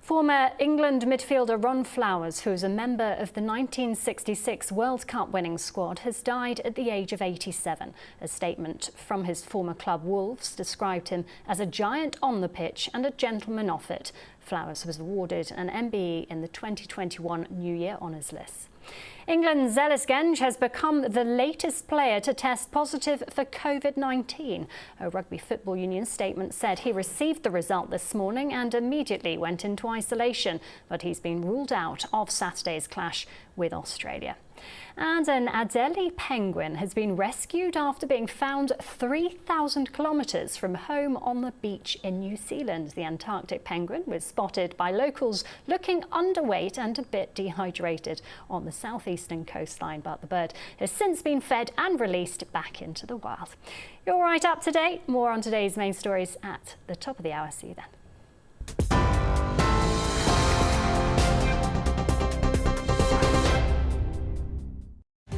Former England midfielder Ron Flowers, who is a member of the 1966 World Cup winning squad, has died at the age of 87. A statement from his former club Wolves described him as a giant on the pitch and a gentleman off it. Flowers was awarded an MBE in the 2021 New Year Honours List. England's Zelis Genge has become the latest player to test positive for COVID-19. A Rugby Football Union statement said he received the result this morning and immediately went into isolation, but he's been ruled out of Saturday's clash with Australia. And an Adelie penguin has been rescued after being found 3,000 kilometres from home on the beach in New Zealand. The Antarctic penguin was spotted by locals looking underweight and a bit dehydrated on the southeastern coastline, but the bird has since been fed and released back into the wild. You're right up to date. More on today's main stories at the top of the hour. See you then.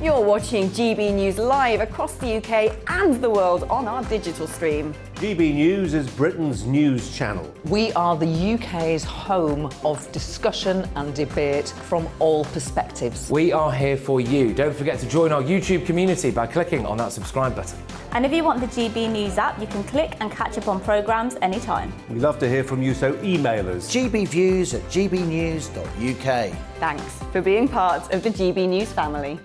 You're watching GB News live across the UK and the world on our digital stream. GB News is Britain's news channel. We are the UK's home of discussion and debate from all perspectives. We are here for you. Don't forget to join our YouTube community by clicking on that subscribe button. And if you want the GB News app, you can click and catch up on programmes anytime. We love to hear from you, so email us. gbviews@gbnews.uk. Thanks for being part of the GB News family.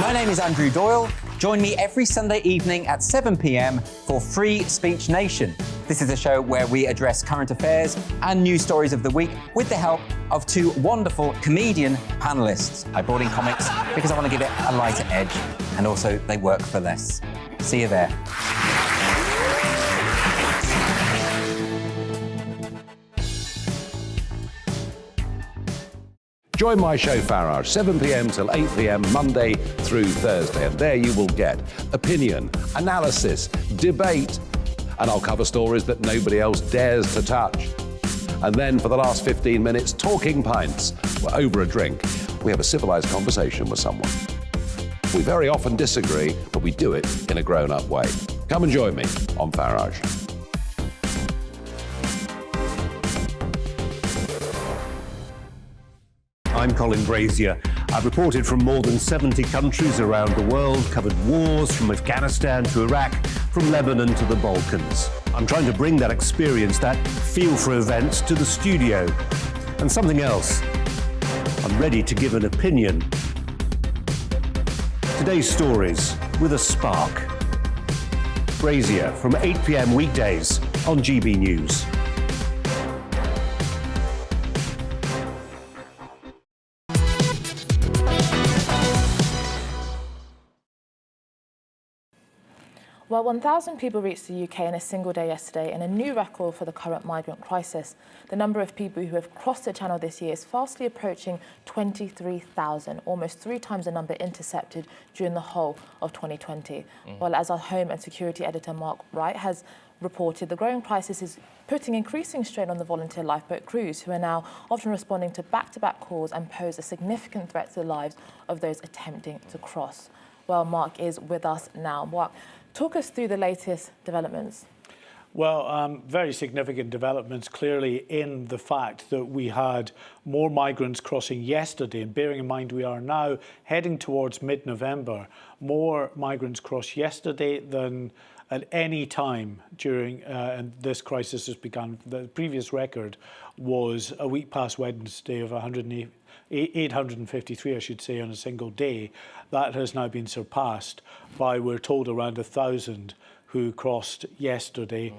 My name is Andrew Doyle. Join me every Sunday evening at 7 p.m. for Free Speech Nation. This is a show where we address current affairs and news stories of the week with the help of two wonderful comedian panellists. I brought in comics because I want to give it a lighter edge, and also they work for less. See you there. Join my show Farage, 7 p.m. till 8 p.m. Monday through Thursday, and there you will get opinion, analysis, debate, and I'll cover stories that nobody else dares to touch. And then for the last 15 minutes, talking pints. We're over a drink. We have a civilised conversation with someone. We very often disagree, but we do it in a grown-up way. Come and join me on Farage. I'm Colin Brazier. I've reported from more than 70 countries around the world, covered wars from Afghanistan to Iraq, from Lebanon to the Balkans. I'm trying to bring that experience, that feel for events, to the studio. And something else. I'm ready to give an opinion. Today's stories with a spark. Brazier from 8 p.m. weekdays on GB News. Well, 1,000 people reached the UK in a single day yesterday, and a new record for the current migrant crisis. The number of people who have crossed the Channel this year is fastly approaching 23,000, almost 3 times the number intercepted during the whole of 2020. Well, as our Home and Security editor Mark Wright has reported, the growing crisis is putting increasing strain on the volunteer lifeboat crews, who are now often responding to back-to-back calls and pose a significant threat to the lives of those attempting to cross. Well, Mark is with us now. Mark, talk us through the latest developments. Well, very significant developments clearly in the fact that we had more migrants crossing yesterday, and bearing in mind we are now heading towards mid-November, more migrants crossed yesterday than at any time during and this crisis has begun. The previous record was a week past Wednesday of 853, I should say, on a single day. That has now been surpassed by, we're told, around 1,000 who crossed yesterday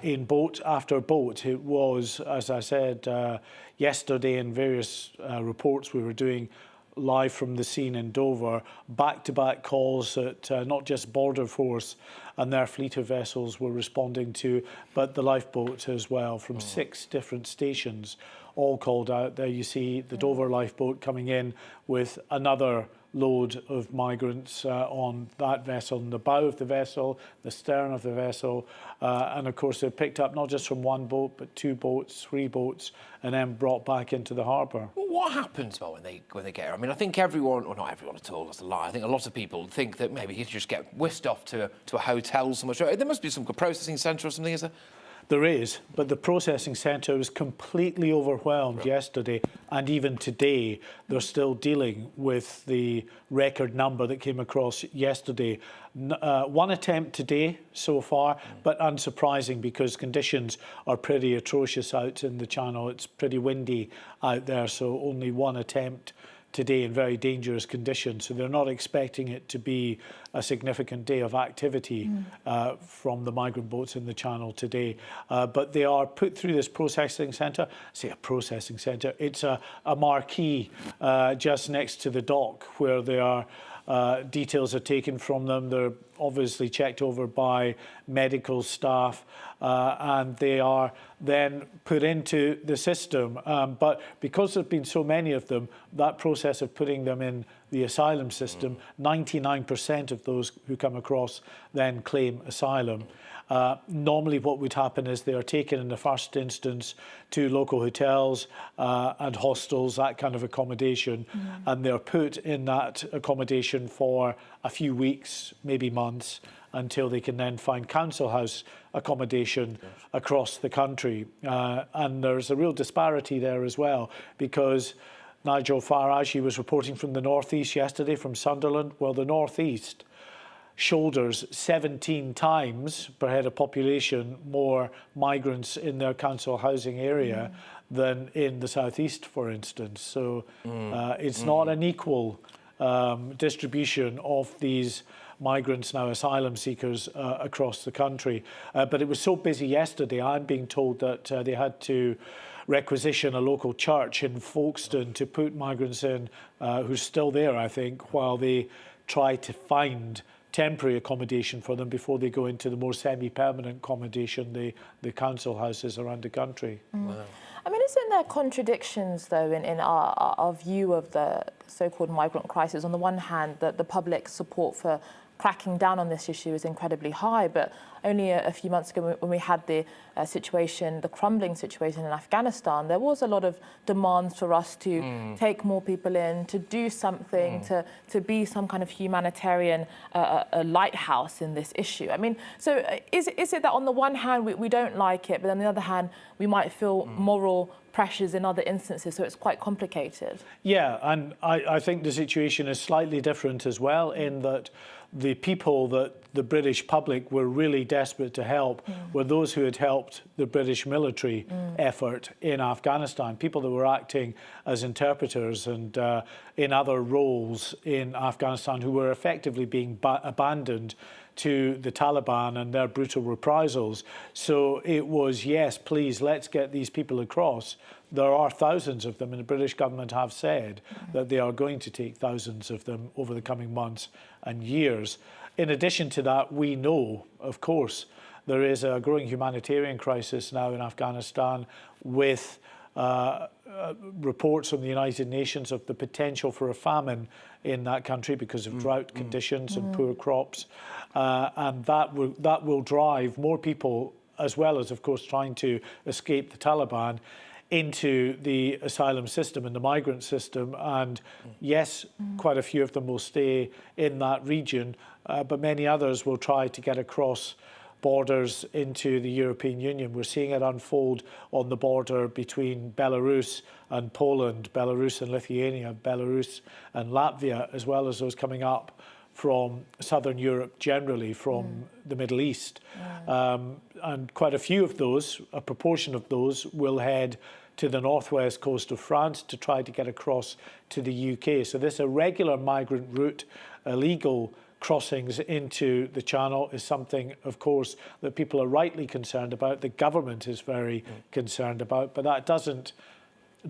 in boat after boat. It was, as I said, yesterday in various reports we were doing live from the scene in Dover, back-to-back calls that not just Border Force and their fleet of vessels were responding to, but the lifeboat as well, from 6 different stations, all called out. There you see the Dover lifeboat coming in with another load of migrants on that vessel, in the bow of the vessel, the stern of the vessel, and of course they're picked up not just from 1 boat, but 2 boats, 3 boats, and then brought back into the harbour. Well, what happens when they get here? I mean, I think everyone, or not everyone at all, that's a lie. I think a lot of people think that maybe you just get whisked off to a hotel somewhere. There must be some processing centre or something, is there? There is, but the processing centre was completely overwhelmed yesterday, and even today they're still dealing with the record number that came across yesterday. 1 attempt today so far, but unsurprising because conditions are pretty atrocious out in the Channel. It's pretty windy out there, so only 1 attempt today in very dangerous conditions. So they're not expecting it to be a significant day of activity from the migrant boats in the Channel today. But they are put through this processing centre. I say a processing centre, it's a marquee just next to the dock where they are. Details are taken from them. They're obviously checked over by medical staff and they are then put into the system. But because there have been so many of them, that process of putting them in the asylum system, 99% of those who come across then claim asylum. Normally what would happen is they are taken in the first instance to local hotels and hostels, that kind of accommodation, and they're put in that accommodation for a few weeks, maybe months, until they can then find council house accommodation across the country. And there's a real disparity there as well, because Nigel Farage, he was reporting from the northeast yesterday, from Sunderland. Well, the northeast shoulders 17 times per head of population more migrants in their council housing area than in the southeast, for instance. So it's not an equal distribution of these migrants, now asylum seekers, across the country. But it was so busy yesterday, I'm being told that they had to requisition a local church in Folkestone to put migrants in who's still there, I think, while they try to find temporary accommodation for them before they go into the more semi-permanent accommodation, the council houses around the country. Wow. I mean, isn't there contradictions, though, in our view of the so-called migrant crisis? On the one hand, the public support for cracking down on this issue is incredibly high, but only a few months ago when we had the situation, the crumbling situation in Afghanistan, there was a lot of demands for us to take more people in, to do something, to be some kind of humanitarian a lighthouse in this issue. I mean, so is it that on the one hand we don't like it, but on the other hand we might feel moral pressures in other instances, so it's quite complicated? Yeah, and I think the situation is slightly different as well, in that the people that the British public were really desperate to help were those who had helped the British military effort in Afghanistan, people that were acting as interpreters and in other roles in Afghanistan, who were effectively being abandoned to the Taliban and their brutal reprisals. So it was, yes, please, let's get these people across. There are thousands of them, and the British government have said that they are going to take thousands of them over the coming months and years. In addition to that, we know, of course, there is a growing humanitarian crisis now in Afghanistan, with reports from the United Nations of the potential for a famine in that country because of drought conditions and poor crops. And that will drive more people, as well as, of course, trying to escape the Taliban, into the asylum system and the migrant system. And yes, quite a few of them will stay in that region, but many others will try to get across borders into the European Union. We're seeing it unfold on the border between Belarus and Poland, Belarus and Lithuania, Belarus and Latvia, as well as those coming up from Southern Europe generally, from the Middle East. And quite a few of those, a proportion of those, will head to the northwest coast of France to try to get across to the UK. So this irregular migrant route, illegal crossings into the Channel, is something, of course, that people are rightly concerned about. The government is very concerned about, but that doesn't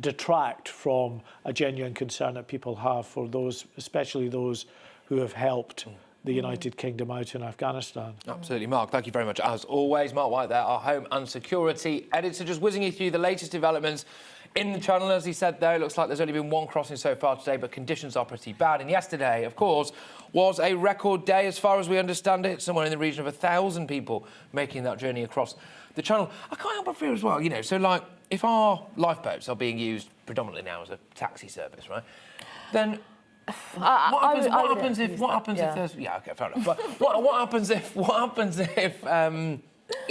detract from a genuine concern that people have for those, especially those who have helped the United Kingdom out in Afghanistan. Absolutely, Mark. Thank you very much. As always, Mark White there, our home and security editor, just whizzing you through the latest developments in the Channel. As he said there, it looks like there's only been one crossing so far today, but conditions are pretty bad. And yesterday, of course, was a record day as far as we understand it. Somewhere in the region of 1,000 people making that journey across the Channel. I can't help but fear as well, you know, so like if our lifeboats are being used predominantly now as a taxi service, right, then what happens if there's fair enough. But what happens if you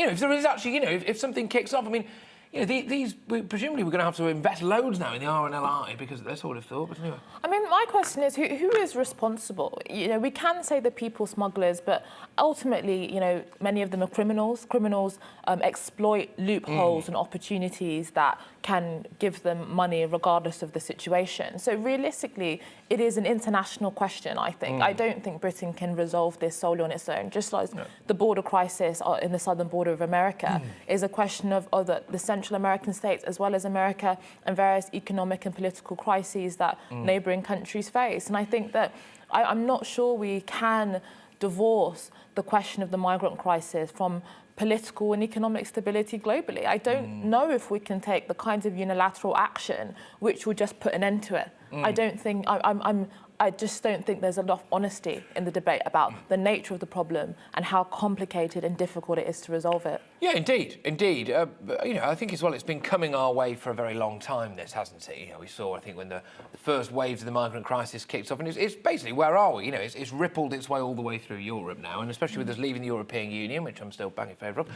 know, if there is actually, you know, if something kicks off? I mean, you know, presumably we're going to have to invest loads now in the RNLI because of this sort of thought. But anyway, I mean, my question is, who is responsible? You know, we can say the people smugglers, but ultimately, you know, many of them are criminals. Criminals exploit loopholes and opportunities that can give them money regardless of the situation. So realistically, it is an international question, I think. I don't think Britain can resolve this solely on its own, just like the border crisis in the southern border of America is a question of the Central American states, as well as America and various economic and political crises that neighbouring countries face. And I think that I'm not sure we can divorce the question of the migrant crisis from political and economic stability globally. I don't know if we can take the kinds of unilateral action which will just put an end to it. I don't think, I just don't think there's enough honesty in the debate about the nature of the problem and how complicated and difficult it is to resolve it. Yeah, indeed. You know, I think as well it's been coming our way for a very long time, this, hasn't it? You know, we saw, I think, when the first waves of the migrant crisis kicked off, and it's basically, where are we? You know, it's rippled its way all the way through Europe now, and especially with us leaving the European Union, which I'm still bang in favour of.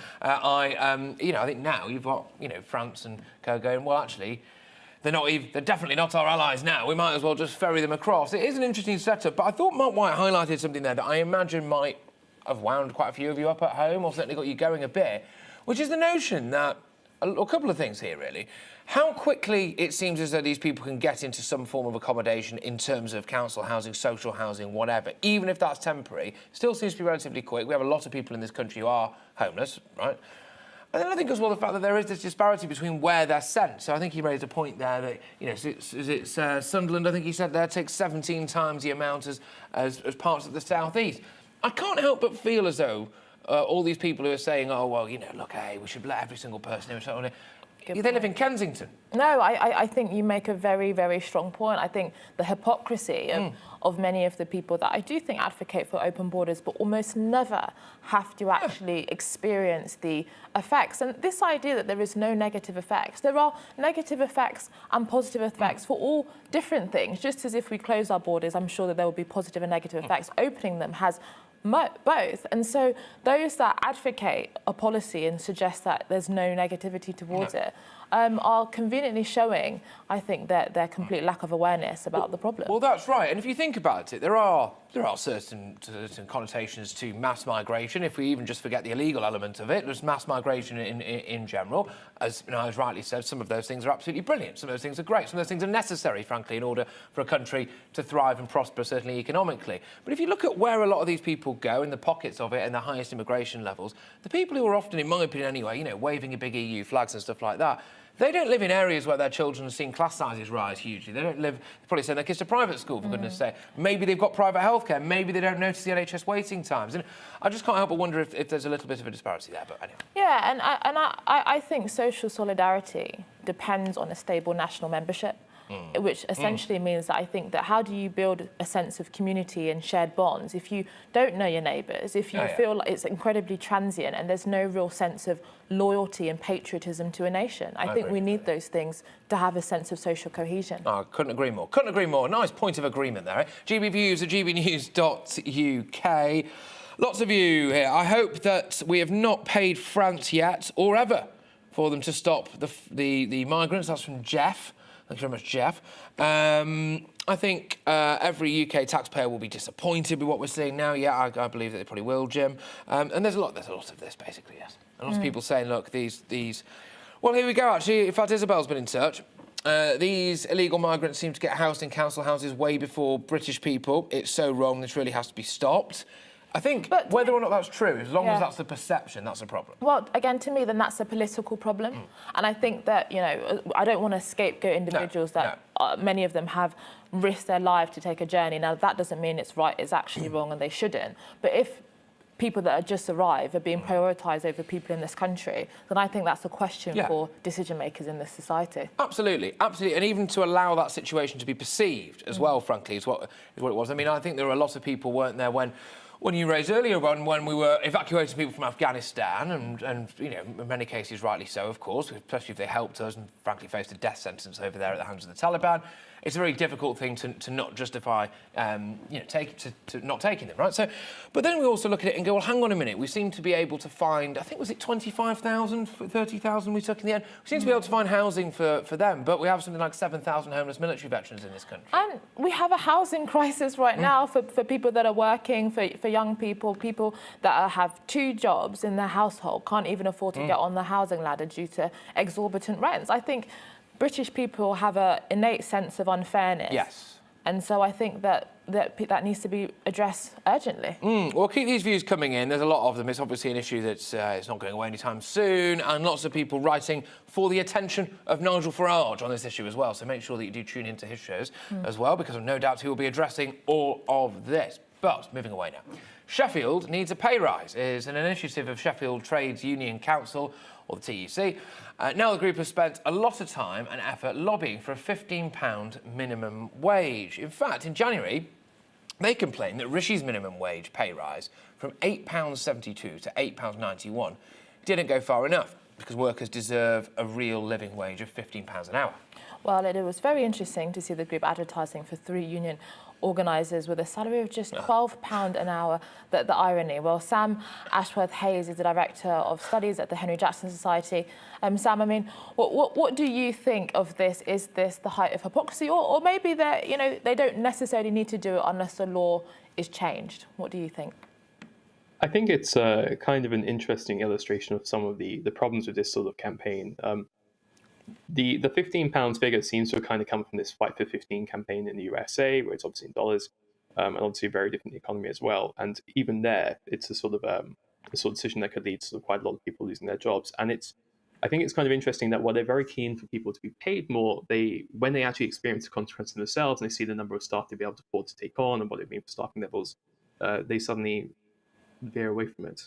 You know, I think now you've got, you know, France and co going, well, actually, they're definitely not our allies now. We might as well just ferry them across. It is an interesting setup, but I thought Mark White highlighted something there that I imagine might have wound quite a few of you up at home, or certainly got you going a bit, which is the notion that, a couple of things here, really. How quickly it seems as though these people can get into some form of accommodation in terms of council housing, social housing, whatever, even if that's temporary, still seems to be relatively quick. We have a lot of people in this country who are homeless, right? And then I think as well the fact that there is this disparity between where they're sent. So I think he raised a point there that, you know, it's Sunderland, I think he said there, takes 17 times the amount as parts of the South East. I can't help but feel as though all these people who are saying, oh, well, you know, look, hey, we should let every single person in. They live in Kensington. No, I think you make a very, very strong point. I think the hypocrisy of many of the people that I do think advocate for open borders but almost never have to actually experience the effects. And this idea that there is no negative effects, there are negative effects and positive effects for all different things. Just as if we close our borders, I'm sure that there will be positive and negative effects. Opening them has both. And so those that advocate a policy and suggest that there's no negativity towards it are conveniently showing, I think, that their complete lack of awareness about the problem. Well, that's right. And if you think about it, there are certain connotations to mass migration. If we even just forget the illegal element of it, there's mass migration in general. As you know, as rightly said, some of those things are absolutely brilliant. Some of those things are great. Some of those things are necessary, frankly, in order for a country to thrive and prosper, certainly economically. But if you look at where a lot of these people go, in the pockets of it, and the highest immigration levels, the people who are often, in my opinion anyway, you know, waving a big EU flags and stuff like that, they don't live in areas where their children have seen class sizes rise hugely. They don't live, probably send their kids to private school, for goodness sake. Maybe they've got private healthcare. Maybe they don't notice the NHS waiting times. And I just can't help but wonder if there's a little bit of a disparity there. But anyway. Yeah, and I think social solidarity depends on a stable national membership. Which essentially means that I think that how do you build a sense of community and shared bonds if you don't know your neighbours, if you feel like it's incredibly transient and there's no real sense of loyalty and patriotism to a nation? I think we need those things to have a sense of social cohesion. Oh, couldn't agree more. Couldn't agree more. Nice point of agreement there. GB Views at gbnews.uk. Lots of you here. I hope that we have not paid France yet or ever for them to stop the migrants. That's from Jeff. Thank you very much, Jeff. I think every UK taxpayer will be disappointed with what we're seeing now. Yeah, I believe that they probably will, Jim. And there's a lot of this, basically, yes. And lots of people saying, look, these... Well, here we go, actually. In fact, Isabel's been in touch. These illegal migrants seem to get housed in council houses way before British people. It's so wrong. This really has to be stopped. I think whether or not that's true, as long as that's the perception, that's a problem. Well, again, to me, then that's a political problem. And I think that, you know, I don't want to scapegoat individuals that many of them have risked their life to take a journey. Now, that doesn't mean it's right, it's actually wrong and they shouldn't. But if people that have just arrived are being prioritised over people in this country, then I think that's a question for decision makers in this society. Absolutely, absolutely. And even to allow that situation to be perceived as well, frankly, is what it was. I mean, I think there were a lot of people weren't there when you raised earlier when we were evacuating people from Afghanistan, and you know, in many cases rightly so, of course, especially if they helped us and frankly faced a death sentence over there at the hands of the Taliban. It's a very difficult thing to not justify, you know, not taking them, right? So, but then we also look at it and go, well, hang on a minute. We seem to be able to find, I think, was it 25,000, 30,000 we took in the end? We seem to be able to find housing for them, but we have something like 7,000 homeless military veterans in this country. And we have a housing crisis right now for people that are working, for young people that have 2 jobs in their household, can't even afford to get on the housing ladder due to exorbitant rents. I think British people have an innate sense of unfairness. Yes. And so I think that needs to be addressed urgently. Well, keep these views coming in. There's a lot of them. It's obviously an issue that's it's not going away anytime soon, and lots of people writing for the attention of Nigel Farage on this issue as well. So make sure that you do tune into his shows as well, because I've no doubt he will be addressing all of this. But moving away now. Sheffield needs a pay rise is an initiative of Sheffield Trades Union Council, or the TUC. Now the group has spent a lot of time and effort lobbying for a £15 minimum wage. In fact, in January, they complained that Rishi's minimum wage pay rise from £8.72 to £8.91 didn't go far enough, because workers deserve a real living wage of £15 an hour. Well, it was very interesting to see the group advertising for 3 union organisers with a salary of just £12 an hour. The irony. Well, Sam Ashworth-Hayes is the Director of Studies at the Henry Jackson Society. Sam, I mean, what do you think of this? Is this the height of hypocrisy? Or maybe they don't necessarily need to do it unless the law is changed? What do you think? I think it's kind of an interesting illustration of some of the problems with this sort of campaign. The £15 figure seems to have kind of come from this Fight for 15 campaign in the USA, where it's obviously in dollars, and obviously a very different economy as well. And even there, it's a sort of decision that could lead to quite a lot of people losing their jobs. And I think it's kind of interesting that while they're very keen for people to be paid more, when they actually experience the consequences themselves and they see the number of staff they'll be able to afford to take on and what it means for staffing levels, they suddenly veer away from it.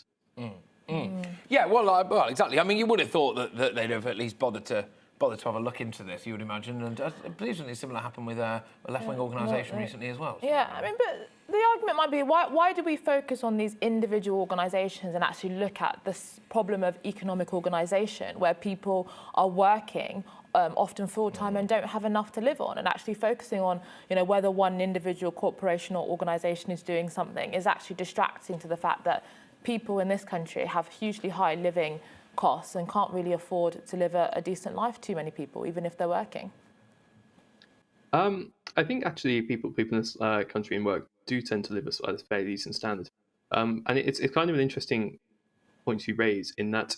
Yeah, well, exactly. I mean, you would have thought that they'd have at least bothered to have a look into this, you would imagine, and I believe something similar happened with a left-wing organisation recently as well. Yeah, I mean, but the argument might be, why do we focus on these individual organisations and actually look at this problem of economic organisation, where people are working often full-time and don't have enough to live on, and actually focusing on, whether one individual corporation or organisation is doing something is actually distracting to the fact that people in this country have hugely high living costs and can't really afford to live a decent life, too many people, even if they're working. I think actually people in this country in work do tend to live at a fairly decent standard. And it's kind of an interesting point you raise, in that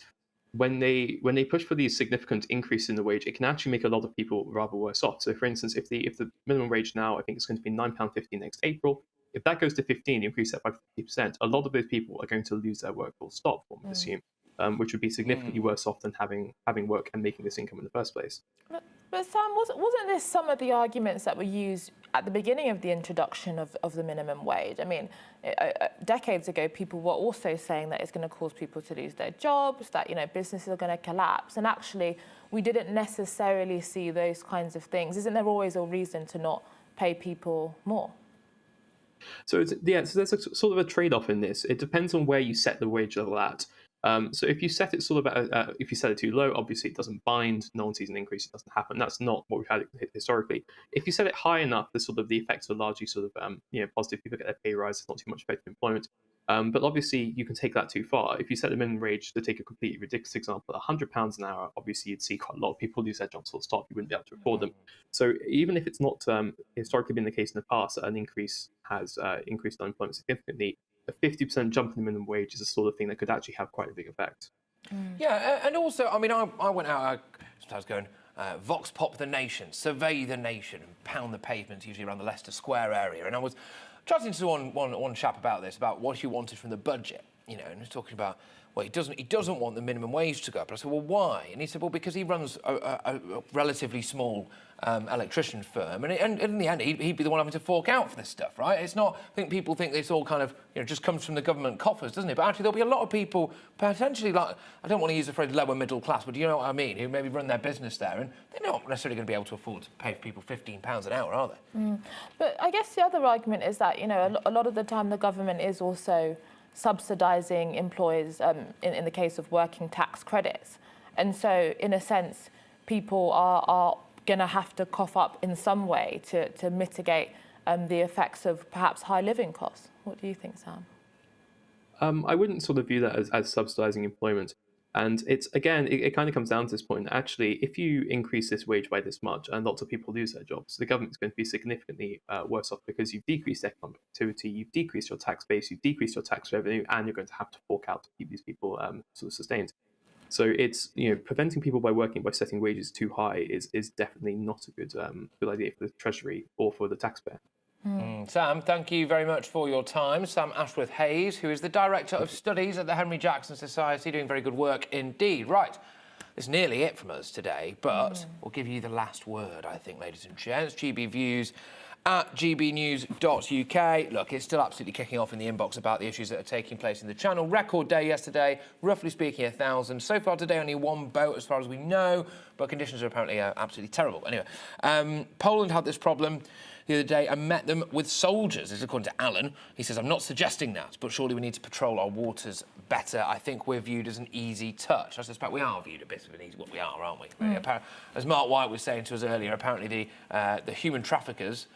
when they push for these significant increase in the wage, it can actually make a lot of people rather worse off. So for instance, if the minimum wage now, I think it's going to be £9.50 next April, if that goes to 15, increase that by 50%, a lot of those people are going to lose their work full stop, one would assume, which would be significantly worse off than having work and making this income in the first place. But Sam, wasn't this some of the arguments that were used at the beginning of the introduction of the minimum wage? I mean, decades ago, people were also saying that it's going to cause people to lose their jobs, that, businesses are going to collapse. And actually, we didn't necessarily see those kinds of things. Isn't there always a reason to not pay people more? So there's a sort of a trade-off in this. It depends on where you set the wage level at. So if you set it sort of if you set it too low, obviously it doesn't bind. No one sees an increase. It doesn't happen. That's not what we've had historically. If you set it high enough, the effects are largely sort of positive. People get their pay rise. There's not too much effect of employment. But obviously you can take that too far. If you set the minimum wage, to take a completely ridiculous example, £100 an hour, obviously you'd see quite a lot of people lose their jobs full stop. You wouldn't be able to afford them. So even if it's not historically been the case in the past, that an increase has increased unemployment significantly, a 50% jump in the minimum wage is the sort of thing that could actually have quite a big effect. Yeah, and also, I mean, I went out, I was going, vox pop the nation, survey the nation, and pound the pavements, usually around the Leicester Square area. And I was chatting to one chap about this, about what he wanted from the budget, and he was talking about, well, he doesn't want the minimum wage to go up. I said, well, why? And he said, well, because he runs a relatively small electrician firm, and in the end, he'd be the one having to fork out for this stuff, right? It's not. I think people think this all kind of just comes from the government coffers, doesn't it? But actually, there'll be a lot of people potentially, like, I don't want to use the phrase lower middle class, but you know what I mean, who maybe run their business there, and they're not necessarily going to be able to afford to pay people £15 an hour, are they? But I guess the other argument is that a lot of the time the government is also subsidising employers in the case of working tax credits. And so, in a sense, people are going to have to cough up in some way to mitigate the effects of perhaps high living costs. What do you think, Sam? I wouldn't sort of view that as subsidising employment. And it's, again, it kind of comes down to this point. Actually, if you increase this wage by this much and lots of people lose their jobs, the government's going to be significantly worse off, because you've decreased economic activity, you've decreased your tax base, you've decreased your tax revenue, and you're going to have to fork out to keep these people sort of sustained. So it's, preventing people by setting wages too high is definitely not a good idea for the Treasury or for the taxpayer. Sam, thank you very much for your time. Sam Ashworth-Hayes, who is the Director of Studies at the Henry Jackson Society, doing very good work indeed. Right, that's nearly it from us today, but we'll give you the last word, I think, ladies and gents. GB Views at gbnews.uk. Look, it's still absolutely kicking off in the inbox about the issues that are taking place in the channel. Record day yesterday, roughly speaking, 1,000. So far today, only one boat, as far as we know, but conditions are apparently absolutely terrible. Anyway, Poland had this problem the other day and met them with soldiers. This is according to Alan. He says, I'm not suggesting that, but surely we need to patrol our waters better. I think we're viewed as an easy touch. I suspect we are viewed a bit of an easy, what we are, aren't we? As Mark White was saying to us earlier, apparently the human traffickers,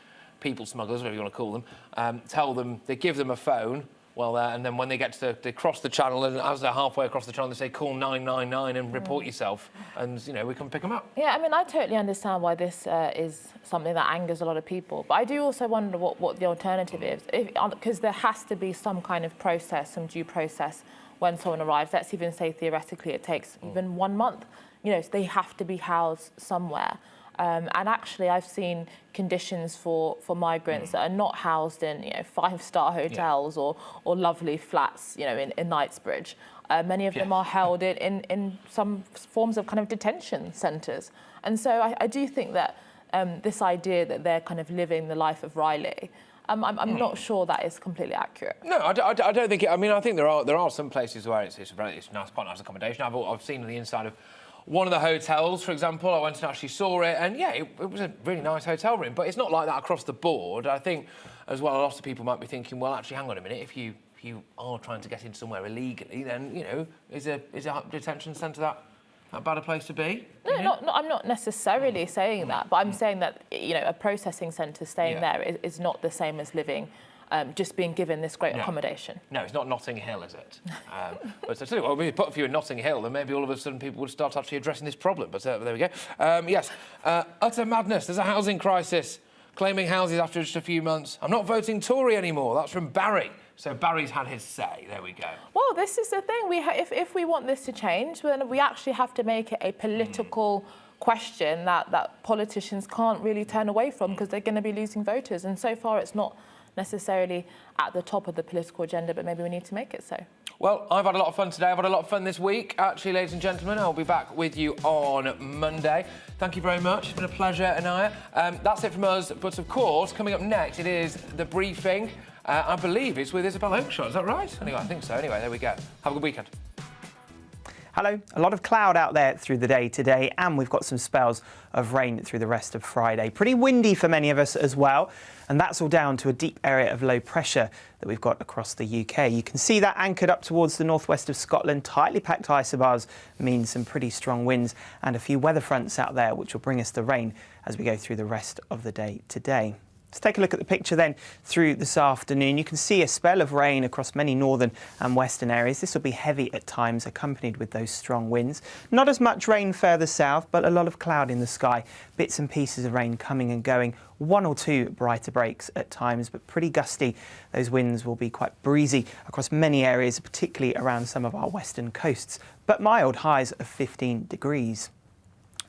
people smugglers, whatever you want to call them, they give them a phone, and then when they get to they cross the channel, and as they're halfway across the channel, they say, call 999 and report yourself, and, we can pick them up. Yeah, I mean, I totally understand why this is something that angers a lot of people, but I do also wonder what the alternative is, because there has to be some kind of process, some due process when someone arrives. Let's even say theoretically it takes even 1 month. They have to be housed somewhere. And actually, I've seen conditions for migrants that are not housed in 5-star hotels or lovely flats in Knightsbridge. Many of them are held in some forms of kind of detention centres. And so I do think that this idea that they're kind of living the life of Riley I'm not sure that is completely accurate. No, I don't think it. I mean, I think there are some places where it's nice, quite nice accommodation. I've seen on the inside of one of the hotels, for example. I went and actually saw it, and yeah, it was a really nice hotel room. But it's not like that across the board. I think, as well, a lot of people might be thinking, well, actually, hang on a minute, if you are trying to get in somewhere illegally, then is a detention centre that bad a place to be? No, I'm not necessarily saying that, but I'm saying that a processing centre staying there is not the same as living, just being given this great accommodation. No, it's not Notting Hill, is it? But I tell you what, when you put a few in Notting Hill, then maybe all of a sudden people would start actually addressing this problem. But there we go. Yes, utter madness. There's a housing crisis. Claiming houses after just a few months. I'm not voting Tory anymore. That's from Barry. So Barry's had his say. There we go. Well, this is the thing. If we want this to change, then we actually have to make it a political question that politicians can't really turn away from, because they're going to be losing voters. And so far, it's not necessarily at the top of the political agenda, but maybe we need to make it so. Well, I've had a lot of fun today. I've had a lot of fun this week. Actually, ladies and gentlemen, I'll be back with you on Monday. Thank you very much. It's been a pleasure, Anaya. That's it from us. But, of course, coming up next, it is The Briefing. I believe it's with Isabel Oakeshott. Is that right? Anyway, I think so. Anyway, there we go. Have a good weekend. Hello. A lot of cloud out there through the day today, and we've got some spells of rain through the rest of Friday. Pretty windy for many of us as well, and that's all down to a deep area of low pressure that we've got across the UK. You can see that anchored up towards the northwest of Scotland. Tightly packed isobars mean some pretty strong winds and a few weather fronts out there, which will bring us the rain as we go through the rest of the day today. Let's take a look at the picture then through this afternoon. You can see a spell of rain across many northern and western areas. This will be heavy at times, accompanied with those strong winds. Not as much rain further south, but a lot of cloud in the sky. Bits and pieces of rain coming and going. One or two brighter breaks at times, but pretty gusty. Those winds will be quite breezy across many areas, particularly around some of our western coasts, but mild, highs of 15 degrees.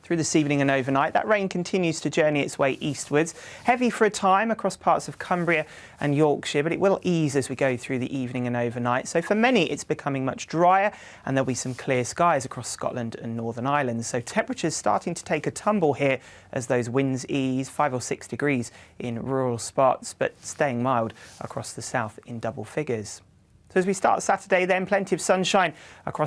Through this evening and overnight, that rain continues to journey its way eastwards. Heavy for a time across parts of Cumbria and Yorkshire, but it will ease as we go through the evening and overnight. So for many, it's becoming much drier, and there'll be some clear skies across Scotland and Northern Ireland. So temperatures starting to take a tumble here as those winds ease, 5 or 6 degrees in rural spots, but staying mild across the south in double figures. So as we start Saturday then, plenty of sunshine across